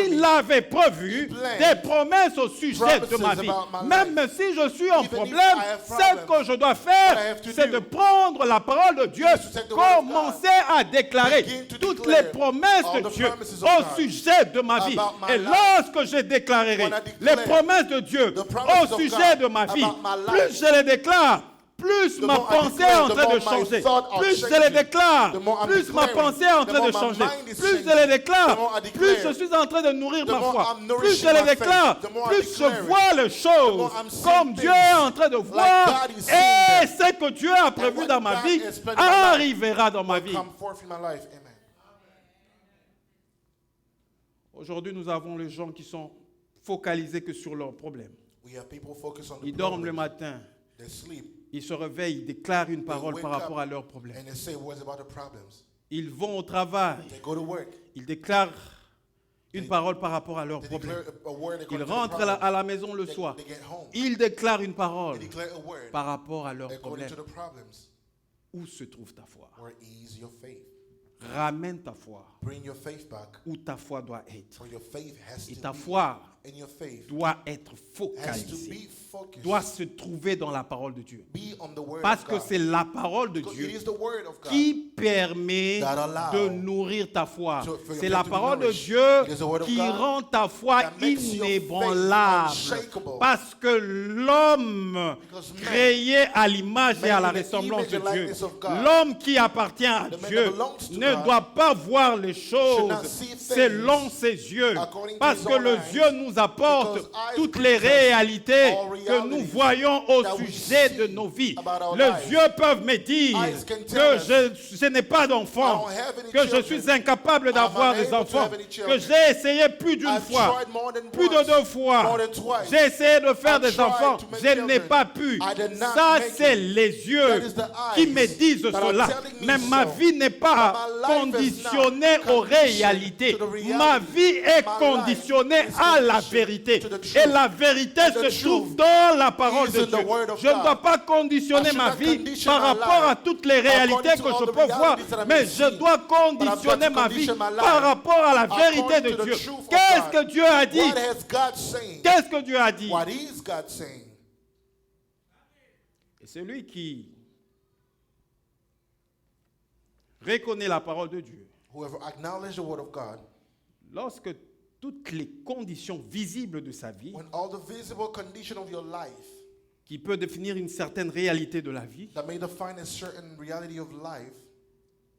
il avait prévu des promesses au sujet de ma vie. Même si je suis en problème, ce que je dois faire, c'est de prendre la parole de Dieu, commencer à déclarer toutes les promesses de Dieu au sujet de ma vie. Et lorsque je déclarerai les promesses de Dieu au sujet de ma vie, plus je les déclare, plus ma pensée est en train de changer. Plus je les déclare, plus ma pensée est en train de changer. Plus je les déclare, plus je suis en train de nourrir ma foi. Plus je les déclare, plus je vois les choses comme Dieu est en train de voir. Et ce que Dieu a prévu dans ma vie arrivera dans ma vie. Come forth in my life. Amen. Aujourd'hui, nous avons les gens qui sont focalisés que sur leurs problèmes. We have people focus on the Ils dorment le problems. matin, They sleep ils se réveillent, ils déclarent une parole par rapport à leurs problèmes. and they say words about the problems. Ils vont au travail, They go to work. ils déclarent une parole par rapport à leurs They problèmes. declare a word Ils according to the rentrent problems. à la maison le soir, They get home. ils déclarent une parole They declare a word par rapport à leurs according problèmes. to the problems. Où se trouve ta foi? Where is your faith? Ramène ta foi Bring your faith back où ta foi doit être. where your faith has Et to ta be. foi And your faith doit être has to focalisée, be focused. doit se trouver dans la parole de Dieu. Be on the word Parce of que God. c'est la parole de Because Dieu it is the word of God. qui permet that allow de nourrir ta foi. to- for your C'est la faith to be parole de nourished. Dieu It is the word of qui God rend ta foi that makes your faith inébranlable. unshakable. Parce que l'homme Because man, créé à l'image et à la made in the ressemblance de image and Dieu, likeness of God, l'homme qui appartient à the man Dieu that belongs to ne God doit pas voir les choses not see things selon ses yeux. according to Parce his que own le eyes, Dieu nous apporte because eyes toutes les present réalités all que nous realities voyons au that we sujet see de nos vies. about our Les lives. yeux peuvent me dire Eyes can que tell us je n'ai pas d'enfants, I don't have any que je children. suis incapable d'avoir I'm des unable to enfants, have any que children. j'ai essayé plus d'une I've fois, tried more than plus de once, deux fois. more than twice. J'ai essayé de faire I've des tried enfants, to make je n'ai children. pas pu. I did not Ça, make c'est it. les yeux That is the qui eyes me disent that are cela. telling me Mais ma so. vie n'est pas But my life is conditionnée not aux conditioned réalités. to the reality. Ma vie est My conditionnée life is à la conditioned vérité. to the truth. Et la vérité And the se trouve truth dans la parole is de in the Dieu. word of Je ne God. dois pas conditionner I should ma not vie condition par my rapport life à toutes les réalités according to que all je the peux voir, realities that I mais may je see. dois But I've got conditionner to ma vie condition my life par rapport à la vérité according de to the Dieu. truth of Qu'est-ce God. que Dieu a dit? What has God saying? Qu'est-ce que Dieu a dit? What is God saying? Et celui qui reconnaît la parole de Dieu, Whoever acknowledges the word of God, lorsque toutes les conditions visibles de sa vie, when all the visible condition of your life qui peut définir une certaine réalité de la vie, that may define a certain reality of life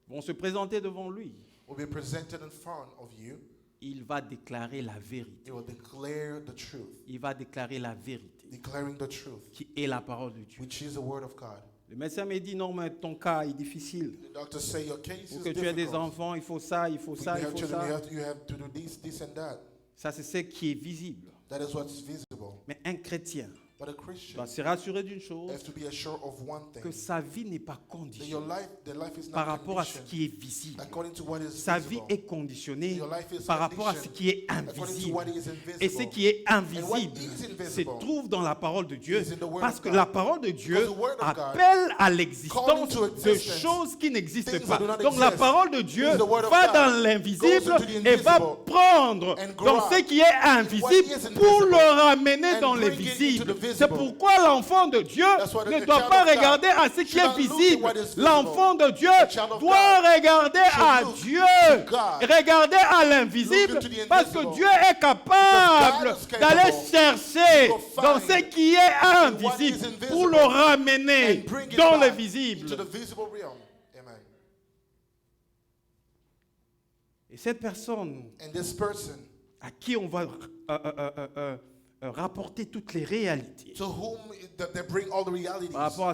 vont se présenter devant lui, will be presented in front of you, il va déclarer la vérité. it will declare the truth, Il va déclarer la vérité, declaring the truth, qui est la parole de Dieu. which is the word of God. Le médecin me dit, non, mais ton cas est difficile. The doctors say your case Pour is que tu aies des difficult. enfants, il faut ça, il faut When ça, you il have faut children, ça. you have to do this and that. Ça, c'est ce qui est visible. That is what's visible. Mais un chrétien, But a Christian doit se rassurer d'une chose, has to be assured of one thing. que sa vie n'est pas That conditionnée your life, the life is par not rapport à ce conditioned qui est visible. according to what is Sa vie visible. est conditionnée Your life is par rapport à ce conditioned qui est according to invisible. what is Et ce invisible. qui est And what invisible is invisible se trouve dans la parole de Dieu. is in the word Parce of que God. la parole de Dieu Because the word of God appelle à call l'existence into de existence choses qui n'existent things pas. that do not Donc la exist. parole de Dieu Is the word of va God. dans l'invisible Goes into the et va invisible prendre and dans grab ce qui est what invisible is pour invisible le ramener and dans le bring it into visible. the visible. C'est pourquoi l'enfant de Dieu That's why ne the doit child pas of God regarder à ce qui should est not look at visible. what is visible. L'enfant de Dieu The child of doit God regarder should à look Dieu, to God. regarder à l'invisible, Look into the parce que invisible. Dieu est capable Because God is capable d'aller chercher to find dans ce qui est what is invisible invisible pour le ramener and bring it dans le back visible. into the visible realm. Amen. Et cette personne And this person à qui on va rapporter toutes les réalités to whom they bring all the realities par rapport à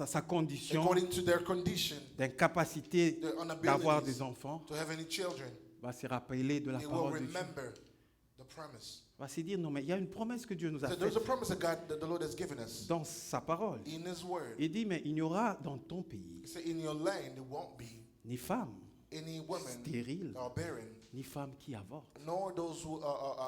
sa condition according to their condition, d'incapacité their inabilities d'avoir des enfants, to have any children, va se rappeler de la they will parole de Dieu. remember the promise. Va se dire, non mais il y a une promesse que Dieu nous a So there's a faite promise that God, that the Lord has given us dans sa parole. in His Word. Il dit, mais il n'y aura dans ton pays He said, in your land there won't be ni femme any women stérile, that are barren, ni femme qui avorte. nor those who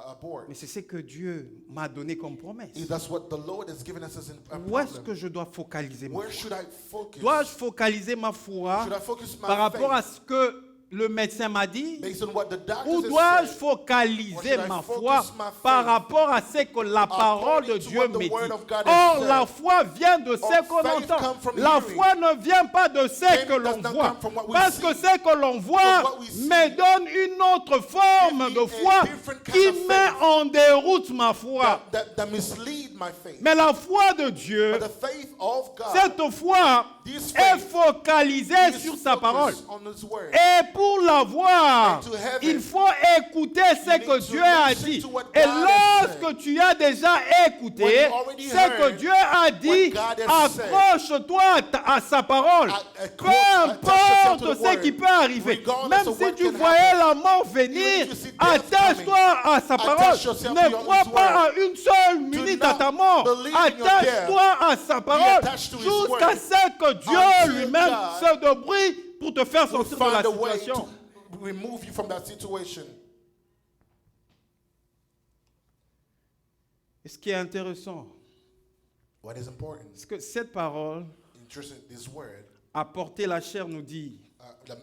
abort. Mais c'est ce que Dieu m'a donné comme promesse. That's what the Lord has given us as a Où est-ce problem. que je dois focaliser ma Where foi? should I focus? Dois-je focaliser ma foi Should I focus my par rapport à faith ce que le médecin m'a dit? based on what the doctors Ou have dois-je said? focaliser Or should I ma focus foi my faith par rapport à ce que la parole de according to Dieu what me the dit? word of God has Or, said? la foi vient de ce Or qu'on faith entend. come from La hearing. foi ne vient pas de ce Faith que l'on does not voit. come from what we Parce que see. ce que l'on voit what we see me donne une autre forme give de me a foi different kind qui of met faith en déroute ma foi. that mislead my faith. Mais la foi de Dieu, But the faith of God cette foi This est faith focalisée is sur sa parole. focused on His Word. Et pour l'avoir, And to have il it, faut écouter ce you que need to Dieu a listen dit. to what Et God has lorsque tu as déjà écouté When you already ce que heard Dieu a dit, what God has said, accroche-toi à sa parole. attach Peu yourself to importe the ce word, qui peut arriver. regardless Même of si what tu can voyais happen. la mort venir, Even if you see death attache-toi à sa parole. attach yourself to Ne your crois His pas word. à une seule minute à not ta mort. believe in your Attache-toi à sa parole attached to His jusqu'à word. ce que Dieu Until lui-même God se débrouille pour te faire Will sortir de la find a way situation. to remove you from that situation. Et ce qui est intéressant, What is important? c'est que cette parole Interesting, this word a porté la chair, nous dit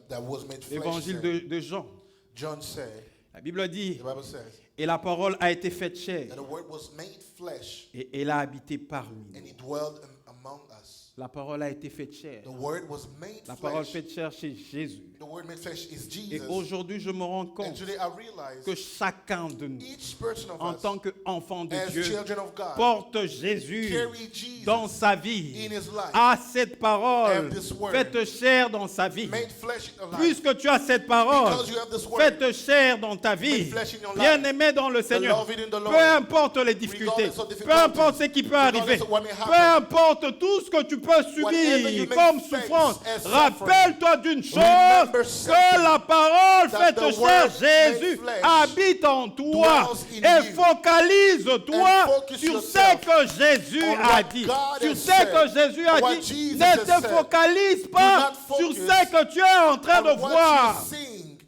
that was made flesh. l'évangile said. de Jean. John said, La Bible dit, the Bible says, et la parole a été faite chair, that the word was made flesh et elle a habité parmi and nous. He dwelled among us. La parole a été faite chair. The word was made La parole flesh. faite chair chez Jésus. The word made flesh is Et Jesus. aujourd'hui, je me rends And compte today I realize que chacun de nous, each person of en us, tant qu'enfant de as Dieu, children of God, porte Jésus carry Jesus dans sa vie. in his life. A cette parole Have this word. faite chair dans sa vie. Made flesh in your life. Puisque tu as cette parole Because you have this word. faite chair dans ta vie, Made flesh in your life. bien-aimé dans le Seigneur, Beloved in the Lord. peu importe les difficultés, Regardless of peu difficulties, importe ce qui peut regardless arriver, of what may peu happen, importe tout ce que tu peux whatever you subir may comme face souffrance, as suffering, rappelle-toi d'une chose, remember que something, la parole that faite the chair, word Jésus, made flesh habite en toi dwells in et you. focalise-toi And focus sur yourself ce que Jésus on a what dit. God Sur has ce said, que Jésus a what dit. Jesus Ne has te said. focalise pas not sur focus ce que tu es en train de on what voir. you sing.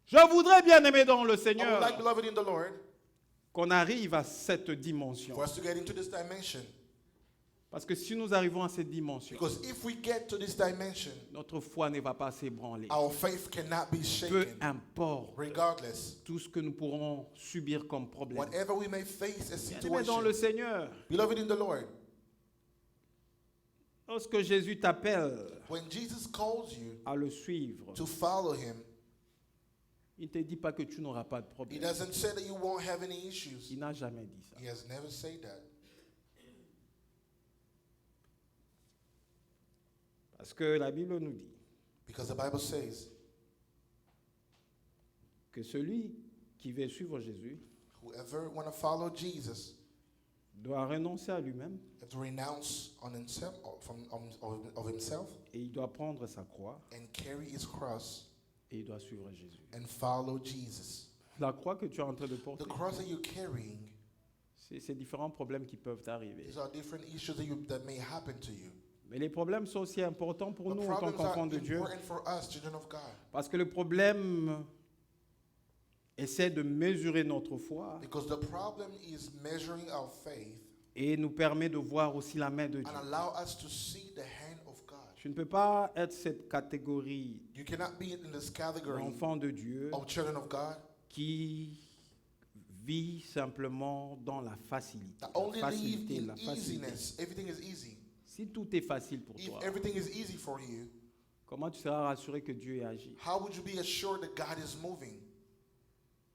Je voudrais bien aimer dans le I would Seigneur like, beloved in the Lord, qu'on arrive à cette dimension. for us to get into this dimension. Parce que si nous arrivons à cette dimension, Because if we get to this dimension, notre foi ne va pas s'ébranler. our faith cannot be Peu shaken. importe Regardless, tout ce que nous pourrons subir comme problème. whatever we may face a Bien-aimé dans le situation, Seigneur, beloved in the Lord, lorsque Jésus t'appelle when Jesus calls you à le suivre, to follow Him, il ne te dit pas que tu n'auras pas de He problème. doesn't say that you won't have any issues. Il n'a jamais dit ça. He has never said that. Parce que la Bible nous dit Because the Bible says, que celui qui veut suivre Jésus whoever want to follow Jesus doit renoncer à lui-même have to renounce on himself, of himself et il doit prendre sa croix and carry his cross et il doit suivre Jésus. and follow Jesus. La croix que tu es en train de The porter, cross that you're carrying, c'est différents problèmes qui peuvent arriver. these are different issues that may happen to you. Mais les problèmes sont aussi importants pour The nous en tant problems are qu'enfants de Dieu, important for us, children of God. parce que le problème essaie de mesurer notre foi Because the problem is measuring our faith et nous permet de voir aussi la main de Dieu. and allow us to see the hand of God. Tu ne peux pas être cette catégorie You cannot be in this category d'enfants de Dieu of children of God qui vit simplement dans la facilité. that only La live facilité, in la facilité. easiness. Everything is easy. Si tout est facile pour If toi, everything is easy for you, comment tu seras rassuré que Dieu ait agi? how would you be assured that God is moving?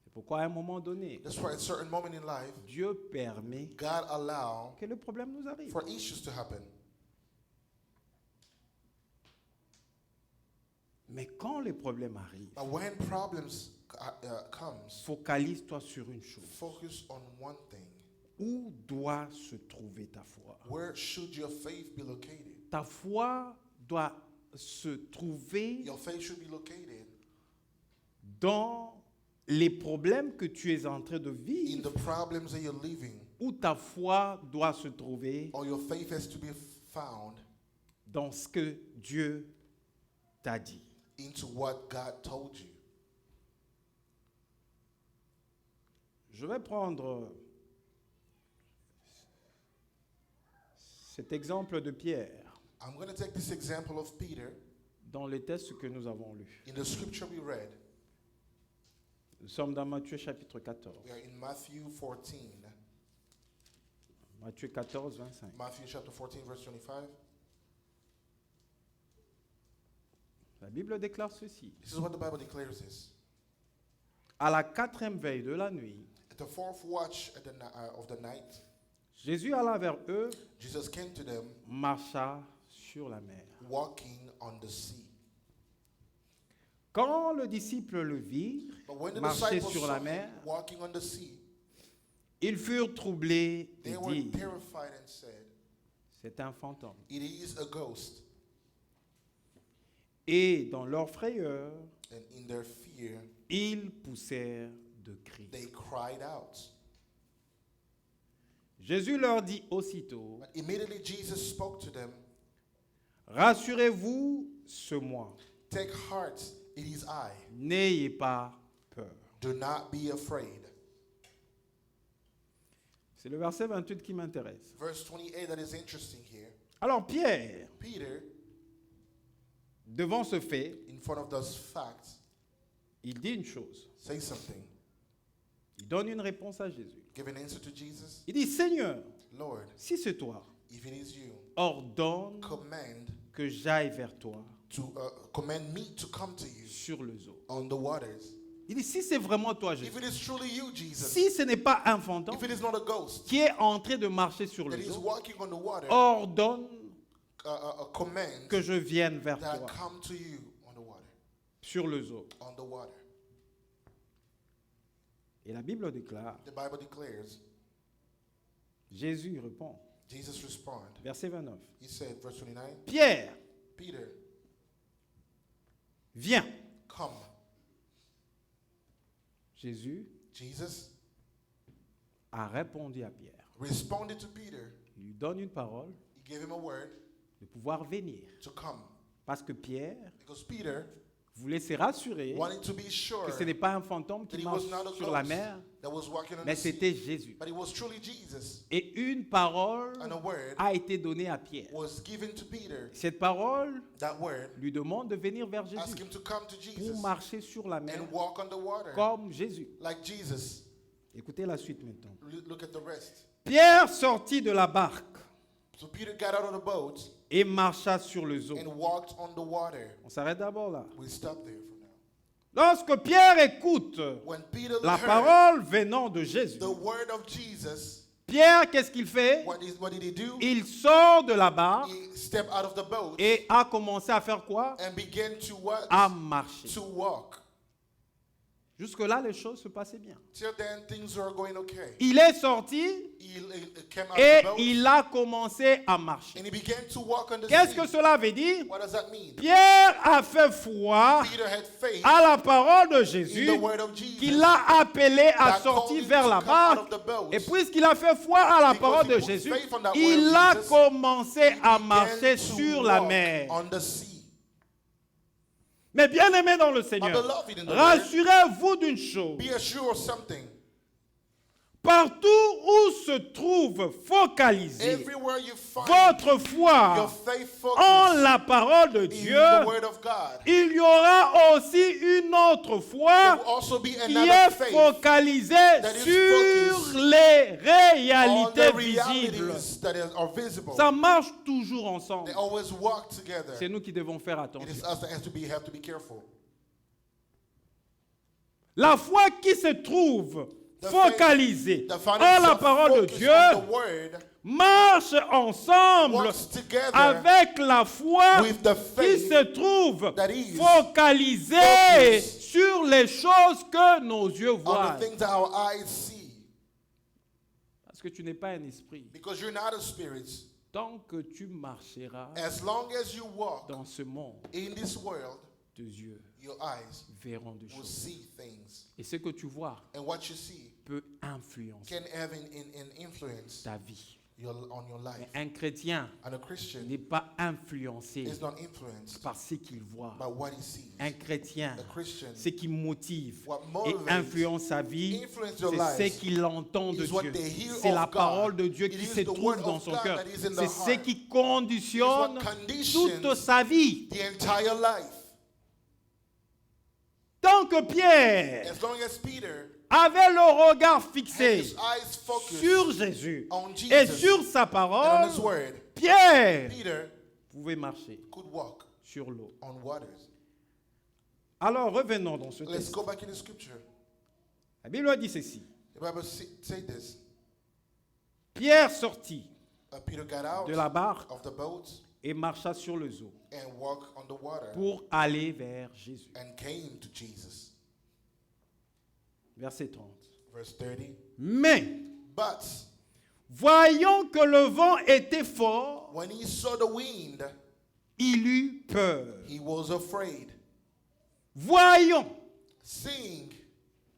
C'est pourquoi à un moment donné, That's why at a certain moment in life, Dieu permet God allows que le problème nous arrive. for issues to happen. Mais quand les problèmes arrivent, But when problems comes, focalise-toi sur une chose. focus on one thing. Où doit se trouver ta foi? Where should your faith be located? Ta foi doit se trouver Your faith should be located dans les problèmes que tu es en train de in vivre, the problems that you're living, où ta foi doit se trouver or your faith has to be found dans ce que Dieu t'a dit. into what God told you. Je vais prendre cet exemple de Pierre I'm going to take this example of Peter dans les textes que nous avons lus. in the scripture we read. Nous sommes dans Matthieu chapitre 14. We are in Matthew 14. Matthieu 14, 25. Matthew chapter 14, verse 25. La Bible déclare ceci. This is what the Bible declares this. À la 4e veille de la nuit, At the fourth watch of the night, Jésus alla vers eux, Jesus came to them marcha sur la mer. walking on the sea. Quand le disciple le vit But when the marcher disciples sur saw la him mer, walking on the sea, ils furent troublés et they were dirent, terrified and said, c'est un fantôme. "It is a ghost." Et dans leur frayeur, And in their fear, ils poussèrent de cris. they cried out. Jésus leur dit aussitôt, But immediately Jesus spoke to them, rassurez-vous, c'est moi. "Take heart, it is I. N'ayez pas peur. Do not be afraid." C'est le verset 28 qui m'intéresse. Verse 28 that is interesting here. Alors Pierre, Peter, devant ce fait, in front of those facts, il dit une chose. say something. Il donne une réponse à Jésus. Give an answer to Jesus. Il dit, Seigneur, Lord, si c'est toi, if it is you, ordonne command que j'aille vers toi command me to come to you sur les eaux. on the waters. Il dit, si c'est vraiment toi, If Jésus, it is truly you, Jesus, si ce n'est pas un fantôme if it is not a ghost qui est en train de marcher sur that les is eaux, walking on the water, ordonne command que je vienne vers that I toi come to you on the water, sur les eaux. on the water. Et la Bible déclare, The Bible declares, Jésus répond, Jesus responded. verset 29, He said, verse 29, Pierre, Peter, viens. come. Jésus Jesus a répondu à Pierre. responded to Peter. Il lui donne une parole He gave him a word de pouvoir venir. to come. Parce que Pierre Because Peter voulait se rassurer wanted to be sure que ce n'est pas un fantôme that qui he marche was not a sur la ghost mer, that was walking on mais the sea, c'était Jésus. but it was truly Jesus. Et une parole And a word a été donnée à Pierre. was given to Peter. Cette parole That word lui demande de venir vers Jésus asked him to come to pour Jesus marcher sur la mer and walk on the water comme Jésus. like Jesus. Écoutez la suite maintenant. Look at the rest. Pierre sortit de la barque So Peter got out of the boat et marcha sur les eaux. and walked on the water. On s'arrête d'abord là. We stop there for now. Lorsque Pierre écoute When Peter la heard parole venant de Jésus, the word of Jesus, Pierre, qu'est-ce qu'il fait? what did he do? Il sort de la barque He stepped out of the boat et a commencé à faire quoi? and began to what? À marcher. To walk. Jusque-là, les choses se passaient bien. Till then, things were going okay. Il est sorti He came out et of the boat il a commencé à marcher. and he began to walk on the Qu'est-ce sea. que cela veut dire? What does that mean? Pierre a fait foi Peter had faith à la parole de in Jésus the word of Jesus. qui l'a appelé à that sortir called him vers to la come out barque. of the boat. Et puisqu'il a fait foi à la Because parole he de put Jésus, faith on that word il of a Jesus, commencé à He marcher began to sur la walk mer. on the sea. Mais bien aimé dans le My Seigneur, beloved in the Lord, rassurez-vous d'une chose. be assured of something. Partout où se trouve focalisé Everywhere you find votre your foi faith en focused la parole de in Dieu, the word of God, il y aura aussi une autre there foi will also be qui another est faith focalisée is sur focused les on réalités the visibles. realities that are visible. Ça marche toujours ensemble. They always walk together. C'est nous qui devons faire It attention. is us that have to be careful. La foi qui se trouve The focalisée The en financial la parole de focus Dieu on the word marche ensemble works together avec la foi with the qui faith se trouve that is focalisée focused sur les choses que nos yeux on voient. the things that our eyes see. Parce que tu n'es pas un esprit. Because you're not a spirit. Tant que tu marcheras As long as you walk dans ce monde, in this world, tes yeux your eyes verront des will choses. see things. Et ce que tu vois And what you see peut influencer can have an influence ta vie. on your life. Mais un chrétien And a Christian n'est pas influencé is not influenced par ce qu'il voit. by what he sees. Un chrétien, A Christian, ce qui motive what et motivates, influence sa vie, influence your c'est lives ce qu'il entend de is what Dieu. they hear C'est of la God. parole de Dieu It qui is se the trouve word dans of son God cœur. that is in the C'est ce heart. qui conditionne It is what toute conditions sa vie. the entire life. Tant que Pierre As long as Peter avait le regard had fixé his eyes focused sur Jésus on et Jesus sur sa and on parole, his word, Pierre Peter pouvait marcher could walk sur l'eau. on waters. Alors revenons dans ce Let's texte. go back in the scripture. La Bible dit ceci. The Bible say this. Pierre sortit Peter got out de la barque of the boat et marcha sur les eaux and walked on the water pour aller vers Jésus. and came to Jesus. Verset 30. Verse 30. Mais, But voyant que le vent était fort, when he saw the wind, il eut peur. he was afraid. Voyons, Seeing,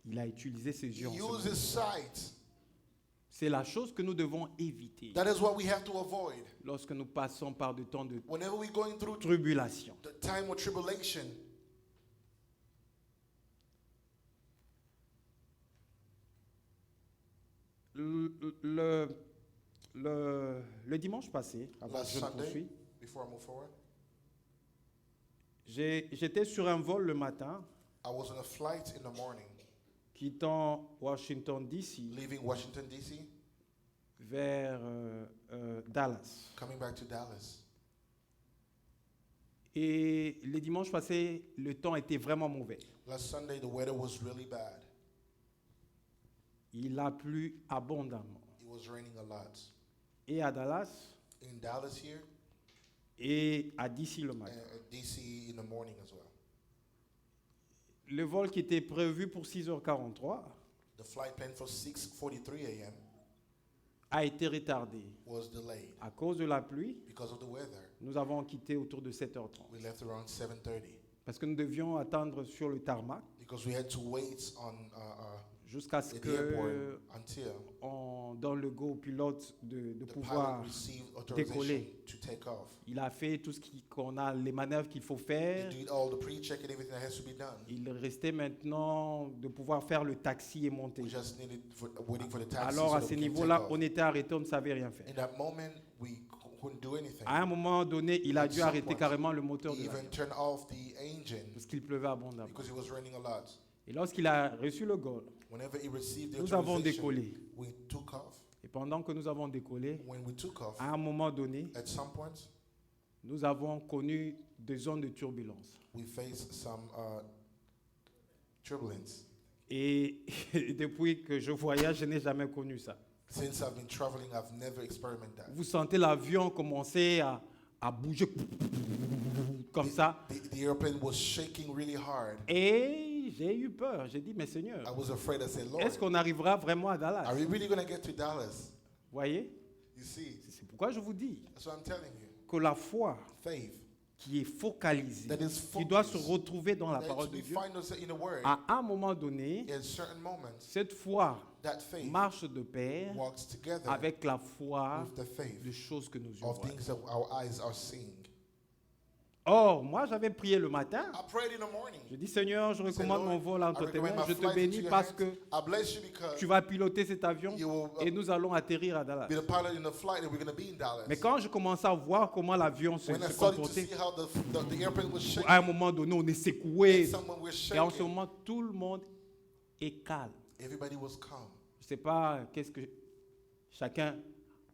il a utilisé ses yeux he en ce used moment. his sight. C'est la chose que nous devons éviter That is what we have to avoid. lorsque nous passons par des temps de Whenever we're going through tribulation. the time of tribulation, Le dimanche passé, avant last que je ne Sunday, poursuis, before I move forward, j'étais sur un vol le matin I was on a flight in the morning quittant Washington DC leaving Washington, D.C., vers Dallas. coming back to Dallas. Et le dimanche passé, le temps était vraiment mauvais. Last Sunday, the weather was really bad. Il a plu abondamment. It was raining a lot. Et à Dallas, In Dallas here, et à DC le matin. D.C. in the morning as well. Le vol qui était prévu pour 6h43 The flight planned for 6:43 a.m. a été retardé. was delayed À cause de la pluie, because of the weather. nous avons quitté autour de 7h30. We left around 7:30 Parce que nous devions attendre sur le tarmac because we had to wait on jusqu'à ce at the airport que until on donne le go au pilote de the pouvoir pilot received authorization décoller. to take off. Il a fait tout ce qu'on a, les manœuvres qu'il faut faire. He did all the pre-check and everything that has to be done. Il restait maintenant de pouvoir faire le taxi et monter. We just needed waiting for the taxi. Alors so à that ce we can niveau-là, take off. on était arrêté, on ne savait rien faire. In that moment, we couldn't do anything. À un moment donné, il a At dû some arrêter point, carrément le moteur He de even l'avion turned off the engine parce qu'il pleuvait abondamment. because it was raining a lot. Et lorsqu'il a reçu le go, Whenever he received the nous avons authorization, décollé. we took off. Et pendant que nous avons décollé, When we took off, à un moment donné, at some point, nous avons connu des zones de turbulence. we faced some turbulence. Et depuis que je voyage, je n'ai jamais connu ça. Since I've been traveling, I've never experienced that. Vous sentez l'avion commencer à bouger comme ça. The airplane was shaking really hard. Et dit, j'ai eu peur. J'ai dit, mais Seigneur, I was afraid. I said, Lord, est-ce qu'on arrivera vraiment à Dallas? are we really going to get to Dallas? Voyez? You see, C'est pourquoi je vous dis that's what I'm telling you. que la foi Faith, qui est focalisée, that is qui doit se focused, retrouver dans la that parole to de be Dieu, find us in the Word, à un moment donné, in certain moments, cette foi that faith marche de pair walks together avec la foi with the faith de choses que nos yeux of voient. things that our eyes are seeing. Or, moi, j'avais prié le matin. I prayed in the morning. Je dis, Seigneur, je I said, recommande Lord, mon vol I entre tes recommend mains. my Je te flight bénis into your parce hands. que I bless you because tu vas piloter cet avion you will et nous allons atterrir à Dallas. be the pilot in the flight and we're going to be in Dallas. Mais quand je commençais à voir comment l'avion se When I started to comportait, see how the airplane was shaking, à un moment donné, on est secoué. someone was Et en ce shaking, moment, tout le monde est calme. everybody was calm. Je ne sais pas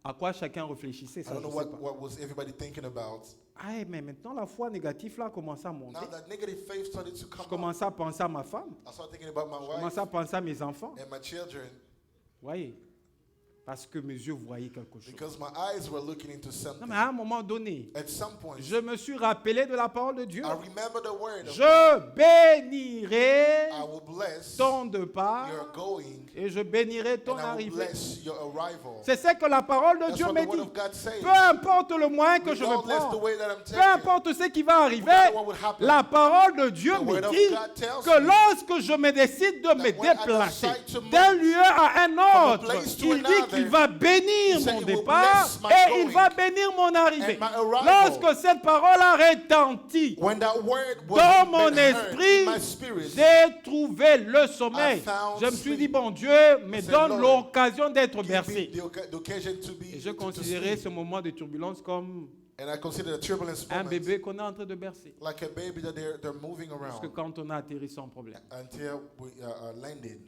à quoi chacun réfléchissait. I Ça, don't je know sais pas. what was everybody thinking about. Ah, mais maintenant, la foi négative là a commencé à monter. Now that negative faith started to come Je up, commençais à penser à ma femme. I started thinking about my Je wife commençais à penser à mes enfants. and my children Voyez, parce que mes yeux voyaient quelque chose. because my eyes were looking into Non, something. mais à un moment donné, At some point, je me suis rappelé de la parole de Dieu. I remember the word of Je bénirai I will bless ton départ your going et je bénirai ton and I will arrivée. bless your arrival. C'est ce que la parole de That's Dieu what me the word dit. of God says. Peu importe le moyen que je vais Regardless the prendre, way that I'm peu taking, importe ce qui va arriver, matter what would happen, la parole de Dieu the me word of dit God tells que me lorsque je me décide de me when I déplacer decide to move d'un lieu à un from a autre, place to il dit another, qu'il va bénir he said mon he will départ bless my et il going va bénir mon arrivée. and my arrival. Lorsque cette parole a retenti When that word was dans mon been heard esprit, in my spirit, j'ai trouvé le sommeil. I found Je me suis dit, sleep. bon Dieu, me I said, donne Lord, l'occasion d'être give bercé. me the occasion to be Et je to considérais sleep. ce moment de turbulence comme And I consider the turbulence un moment bébé qu'on est en train de bercer. like a baby that they're moving Parce que around quand on a atterri sans problème. until we landed.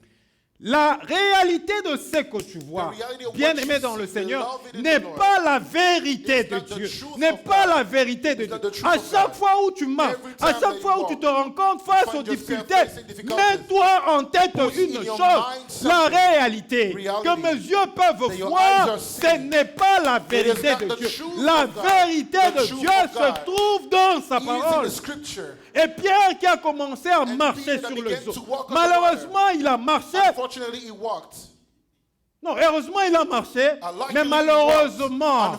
La réalité de ce que tu vois, bien-aimé dans le Seigneur, n'est pas la vérité de Dieu, n'est pas la vérité de Dieu. À chaque fois où tu marches, à chaque fois où tu te rencontres face aux difficultés, mets-toi en tête une chose, la réalité que mes yeux peuvent voir, ce n'est pas la vérité de Dieu. La vérité de Dieu se trouve dans sa He is in parole. the scripture. Et Pierre qui a commencé à marcher sur le eau, malheureusement il a marché. Unfortunately, he walked. Non, heureusement il a marché, mais malheureusement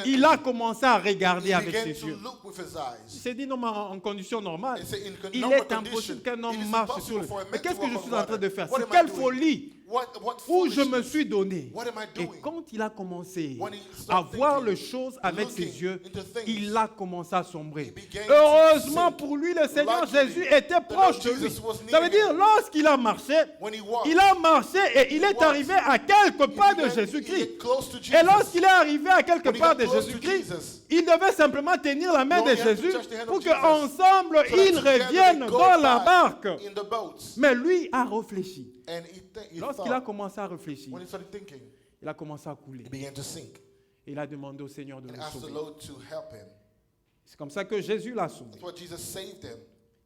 il a commencé à regarder He avec began ses to yeux. look with his Il eyes. s'est dit non, mais en condition normale, He said, in il normal est impossible qu'un condition, homme it is marche sur impossible le for a eau. man Mais qu'est-ce to que je walk suis on en train de water. faire? What C'est am I quelle doing? folie What où je me foolishness? suis donné. What am I Et doing? quand il a commencé When he à started voir thinking, les choses avec ses looking yeux, into things, il a commencé à sombrer. he began to Heureusement sink. pour lui, le Seigneur Luckily, Jésus était the proche Lord de lui. Jesus was Ça veut near dire, him. lorsqu'il a marché, When he walked, il a marché et il est walked. arrivé à quelques pas de he Jésus-Christ. get close to Et Jesus. lorsqu'il est arrivé à quelque When he part got de close to Jésus-Christ, Jesus, il devait simplement tenir la main he de only had to Jésus touch the hand of pour Jesus, qu'ensemble so that ils together reviennent they go dans la back barque. in the boats. Mais lui a réfléchi. And he Lorsqu'il a thought, commencé à réfléchir, when he started thinking, il a commencé à couler. he began to sink Il a demandé au Seigneur de and le asked the sauver. Lord to help him. C'est comme ça que Jésus l'a sauvé. That's why Jesus saved him.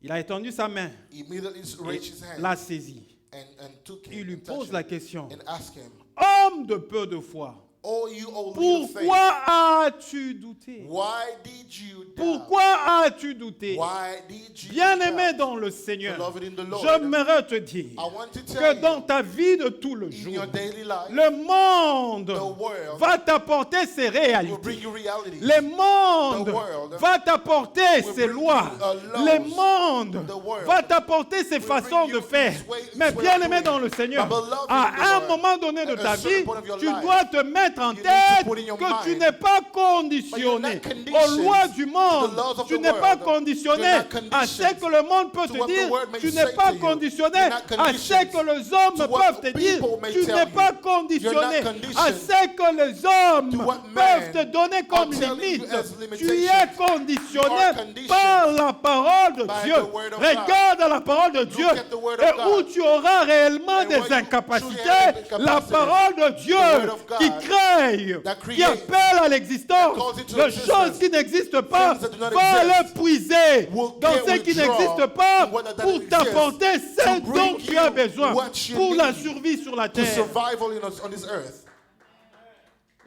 Il a étendu sa main, He immediately raised his hand l'a saisi. and took him Il lui and touched pose him la question. and asked him, Homme de peu de foi, "Oh, you old little faith, pourquoi as-tu douté? why did you doubt? Pourquoi as-tu douté? Why did you Bien-aimé doubt?" dans le Seigneur, Beloved in the Lord, j'aimerais te dire I want to que tell dans you, ta vie de tout le in jour, your daily life, le monde the world va t'apporter ses will réalités. bring you reality. Le monde The world va t'apporter will ses bring lois. you, laws. Le monde The world va t'apporter ses will façons bring de you faire. its way- its Mais way bien of aimé doing. dans le Seigneur, But beloved in à the un Lord, moment donné de at a ta certain vie, point of your tu life, dois te mettre en you need to tête put in your que tu mind n'es pas But you're conditionné not conditioned aux lois du to monde. the laws of Tu the n'es pas world. conditionné You're not à ce conditioned que le monde peut to te what the dire. world may Tu say n'es pas to you. conditionné You're not à ce conditioned que les hommes to what peuvent te dire. people may Tu tell n'es you. pas You're conditionné not à conditioned ce que les hommes to what peuvent men te donner comme are telling you limite. as Tu limitations. es conditionné You are conditioned par la parole de by Dieu. the word of God. Regarde la parole de Dieu at the word of et God. où tu auras réellement And des where you incapacités. truly have La incapacities. parole de Dieu The word of God qui crée, that qui creates, appelle à l'existence that calls into de existence, choses qui n'existent pas, things that do not va exist, les puiser will dans get ce qui withdraw n'existe pas in what that pour exists, t'apporter ce to dont bring tu as you besoin what you pour la need survie sur la to terre. survival on this earth.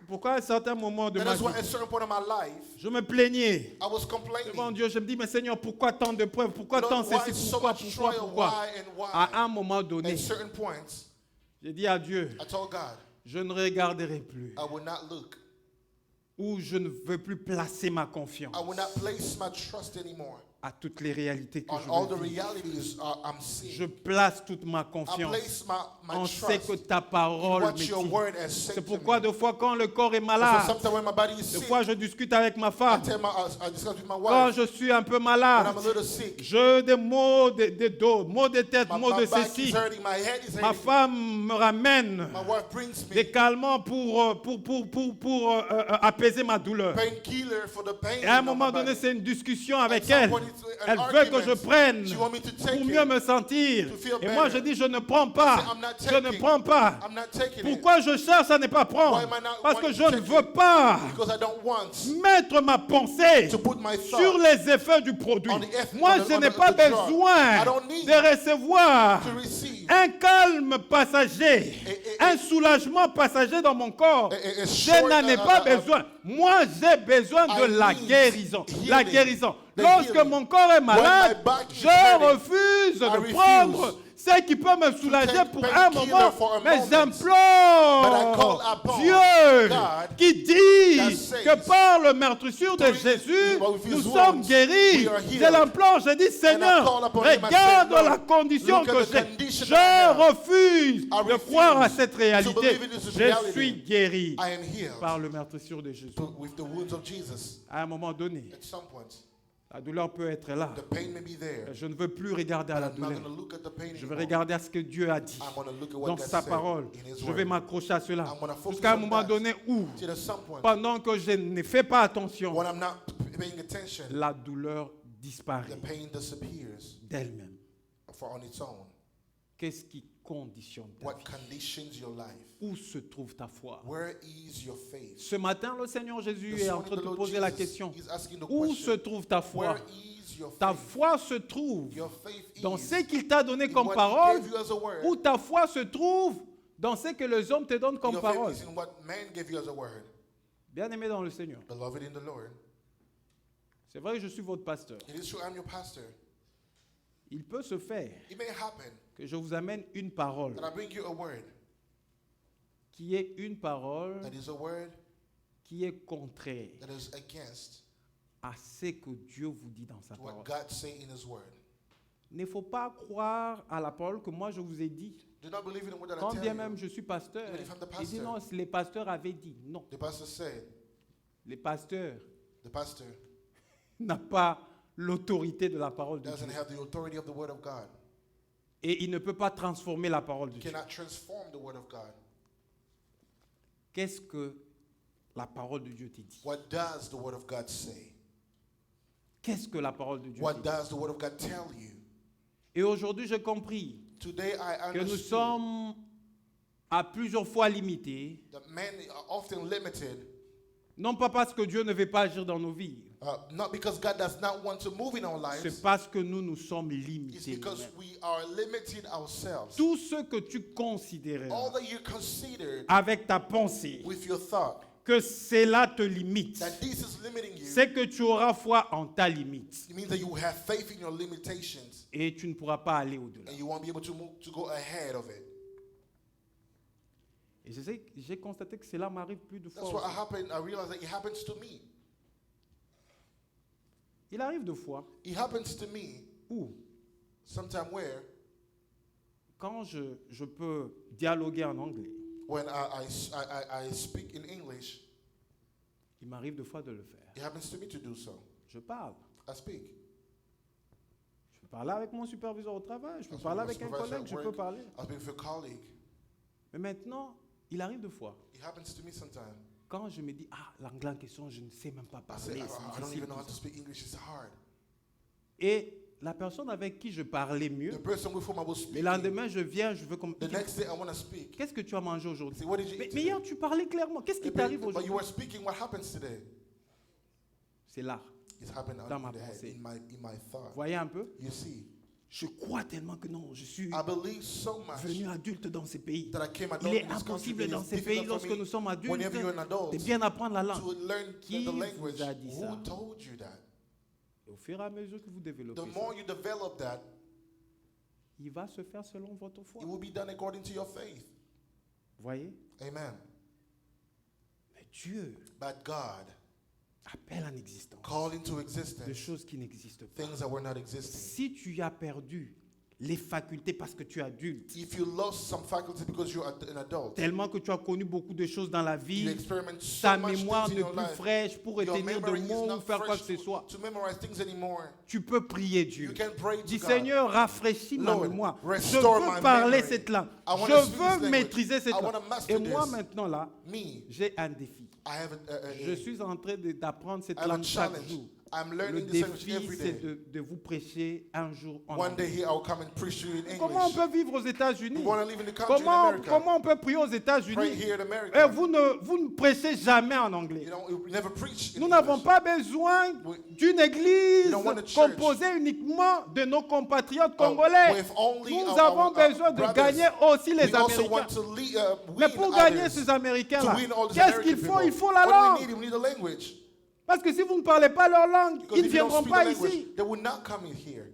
Pourquoi à un certain moment de And ma that's why vie, at a certain point in my life, je me plaignais I was devant complaining. Dieu. Je me dis, mais Seigneur, pourquoi tant de preuves? Pourquoi Lord, tant why ceci? so much trial? Pourquoi? Why and why? À un moment donné, At certain points, j'ai dit à Dieu, I told God, je ne regarderai plus, I will not look. ou je ne veux plus placer ma confiance I will not place my trust anymore à toutes les réalités que on all the je vis. realities I'm seeing. Je place toute ma I confiance place my en ce trust que ta in parole me what your dit. word has said C'est to pourquoi me. des fois quand le corps est So malade, sometimes when my body is des sick, fois je discute avec ma I femme. discuss with my Quand wife. je suis un peu When malade, I'm a little sick, j'ai des maux de dos, maux de tête, maux de my back ceci. is hurting, my head is Ma hurting. femme me ramène My wife brings des me calmants pour apaiser ma douleur. painkiller for the pain. Et à un in my moment donné, body. c'est une discussion avec At some elle. point, it's an Elle veut que je argument. prenne She want me to take pour mieux it, me sentir. to feel Et moi, better. je dis, je ne prends I say, pas. I'm not Je ne taking. prends pas. I'm not taking it. Pourquoi je cherche à ne pas prendre? Why am I not Parce que wanting je to ne take veux it? pas Because I don't want mettre ma pensée to put my thought sur les effets du produit. on the effect- Moi, on the- je on n'ai the- pas the drug. besoin I don't need de recevoir to receive un calme passager, Et- un soulagement passager dans mon corps. a Je short, n'en ai pas besoin. Moi, j'ai besoin de I la need guérison. La healing. guérison. The Lorsque healing. mon corps est malade, my back is je hurting, refuse de refuse prendre ce qui peut me soulager take pour un painkiller moment. for a Mais moment. But I j'implore call upon Dieu God qui dit that says, que par le meurtrissure de through Jésus, with his nous wounds, sommes guéris. we are healed. Je l'implore, je dis, Seigneur, call upon him, I say, regarde Lord, la condition look at que the j'ai. condition Je I have. refuse I de refuse croire à cette to réalité. believe in this Je reality. suis guéri I am healed par le meurtrissure de Jésus. with the wounds of Jesus. À un moment donné, At some point, la douleur peut être là. the pain may be there. Je ne veux plus regarder à But la I'm not douleur. going to look at the pain Je veux anymore. regarder à ce que Dieu a dit I'm going to look at what dans God sa said parole. in His Je word. vais m'accrocher à cela. I'm gonna focus Jusqu'à un on moment that. donné où, Till at some point, pendant que je ne fais pas attention, when I'm not paying attention, la douleur the disparaît pain disappears d'elle-même. for on its own. Qu'est-ce qui conditionne ta What vie? conditions your life? Où se trouve ta foi? Where is your faith? Ce matin, le Seigneur Jésus This est en morning, train de the te Lord poser la Jesus question. is asking the Où question, se trouve ta foi? where is your Ta faith? foi se trouve Your faith dans is ce qu'il t'a donné in comme what He parole, gave you as a word. ou ta foi se trouve dans ce que les hommes te donnent comme Your faith parole. is in what man gave you as a word. Bien-aimé dans le Seigneur, Beloved in the Lord, c'est vrai que je suis votre pasteur. it is true I'm your pastor. Il peut se faire It may happen que je vous amène une parole that I bring you a word qui est une parole that is a word qui est contraire that is against à ce que Dieu vous dit dans sa what parole. God say in His word. Il ne faut pas croire à la parole que moi je vous ai dit. Do not believe in what I Quand tell bien you. même je suis pasteur, Even if I'm the il dit pastor. non, les pasteurs avaient dit. Non, The pastor said, les pasteurs the pastor n'ont pas l'autorité de la parole de doesn't Dieu. have the authority of the word of God. Et il ne peut pas transformer la parole de He Dieu. cannot transform the word of God. Qu'est-ce que la parole de Dieu te dit? What does the word of God say? Qu'est-ce que la parole de Dieu te What dit? does the word of God tell you? Et aujourd'hui, j'ai compris Today I que nous understood sommes à plusieurs fois limités, that men are often limited, non pas parce que Dieu ne veut pas agir dans nos vies, not because God does not want to move in our c'est lives, parce que nous sommes it's limités. because nous-mêmes. we are limited ourselves. Tout ce que tu considérais All that you considered avec ta pensée, with your thought, que cela te limite, that this is limiting you, c'est que tu auras foi en ta limite it means that you have faith in your limitations et tu ne pourras pas aller au-delà. and you won't be able to move to go ahead of it. Et j'ai constaté que cela m'arrive plus de That's fois. what aussi. happened. I realized that it happens to me. Il arrive de fois It happens to me où, sometime where quand je peux dialoguer en anglais, when I speak in English, il m'arrive de fois de le faire. it happens to me to do so. Je parle. I speak. Je peux parler avec mon superviseur au travail, je peux I speak parler with avec un my supervisor collègue, at je peux work. parler. I speak with a colleague. Mais maintenant, il arrive de fois, It happens to me sometimes. quand je me dis, ah, l'anglais en question, je ne sais même pas I say, parler, I c'est don't difficile. even know how tout to ça. speak English. It's hard. Et la personne avec qui je parlais The mieux, person with whom I was le speaking, lendemain, je viens, je veux comme... the next day I want to speak. Qu'est-ce que tu as mangé I aujourd'hui? say, what did you Mais eat hier, today? tu parlais clairement. Qu'est-ce qui But t'arrive you aujourd'hui? were speaking. What happens today? C'est là. It's happened Dans in ma the head, pensée. in my thought. Voyez un peu? You see, Je crois tellement que non, je suis I believe so much venu adulte dans ces pays. that I came Il adult est in this country. impossible It dans is ces pays, difficult for lorsque nous me, sommes adultes, whenever you're an adult, de bien apprendre la to langue. learn Qui the vous language. a dit ça? Who told you that? Et au fur et à mesure que vous développez The ça, more you develop that, il va se faire selon votre foi. it will be done according to your faith. Voyez? Amen. Mais Dieu But God appelle en existence called into des existence choses qui n'existent pas. things that were not existing. Si tu as perdu les facultés parce que tu es adulte, If you lost some faculty because you're an adult, tellement que tu as connu beaucoup de choses dans la you vie, experiment so ta much mémoire things in n'est your plus life. fraîche pour Your retenir de memory is mots ou not faire quoi que fresh ce soit. to memorize things anymore. Tu peux prier Dieu. You can pray to Dis God. Seigneur, rafraîchis ma Lord, mémoire. Je restore veux my parler memory. cette langue. I wanna Je speak this veux language. maîtriser cette I langue. wanna master Et moi this. maintenant là, Me, j'ai un défi. I have Je suis en train d'apprendre cette I have a langue chaque challenge. jour. I'm Le learning this language défi, every c'est day. de vous prêcher un jour en One day anglais. here I'll come and preach to you in Comment on English. peut vivre aux États-Unis? We want to live in the country in Comment, America. comment on peut prier aux Pray États-Unis? here in Et America. vous ne prêchez jamais en anglais. You know, we never preach in Nous n'avons English. pas besoin d'une église We don't want a church composée uniquement de nos compatriotes congolais. with only Nous our- avons our besoin de brothers. gagner aussi les We also Américains. want to Mais win pour gagner others. ces To Américains-là, win all these qu'est-ce American qu'il faut? people. Il faut la What do langue. we need? We need a language. Parce que si vous ne parlez pas leur langue, Because ils ne if you don't viendront speak pas the language, ici. they will not come in here.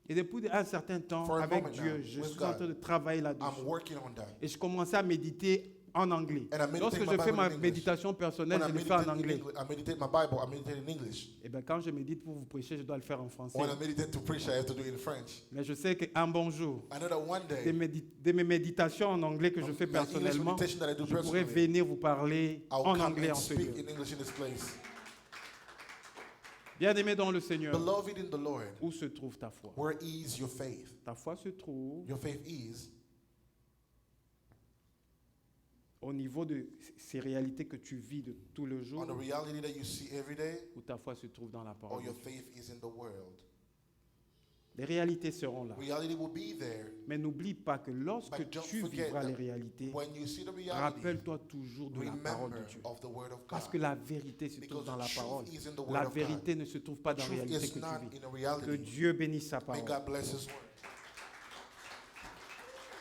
Et depuis un certain temps, For a avec moment Dieu, now, je with suis en God, train de travailler là-dessus. I'm working on that. Et je commençais à méditer en anglais. And I meditate Lorsque my je fais Bible ma in English. méditation personnelle, When je I le fais en meditate in anglais. English, I meditate my Bible, I meditate in English. Et bien quand je médite pour vous prêcher, je dois le faire en français. When I meditate to preach, I have to do it in French. Mais je sais qu'un bon jour, I know that one day, de mes méditations en anglais que je fais my English personnellement, meditation that I do je pourrais personally, venir vous parler I'll en come anglais and en ce speak lieu. in English in this place. Bien-aimé dans le Seigneur, Beloved in the Lord, où se trouve ta foi? where is your faith? Ta foi se trouve Your faith is au niveau de ces réalités que tu vis de tout le jour, on the reality that you see every day, ou ta foi se trouve dans la or parole. your faith is in the world. Les réalités seront là. Reality will be there. Mais n'oublie pas que lorsque But don't tu forget vivras that les réalités, when you see the reality, rappelle-toi toujours de la parole remember de Dieu. of the word of Parce God. que la vérité se trouve Because dans la the truth parole. is in the word La of vérité ne se trouve pas dans la Truth réalité is que not tu vis. in a Que reality. Dieu bénisse sa May parole. God bless His word.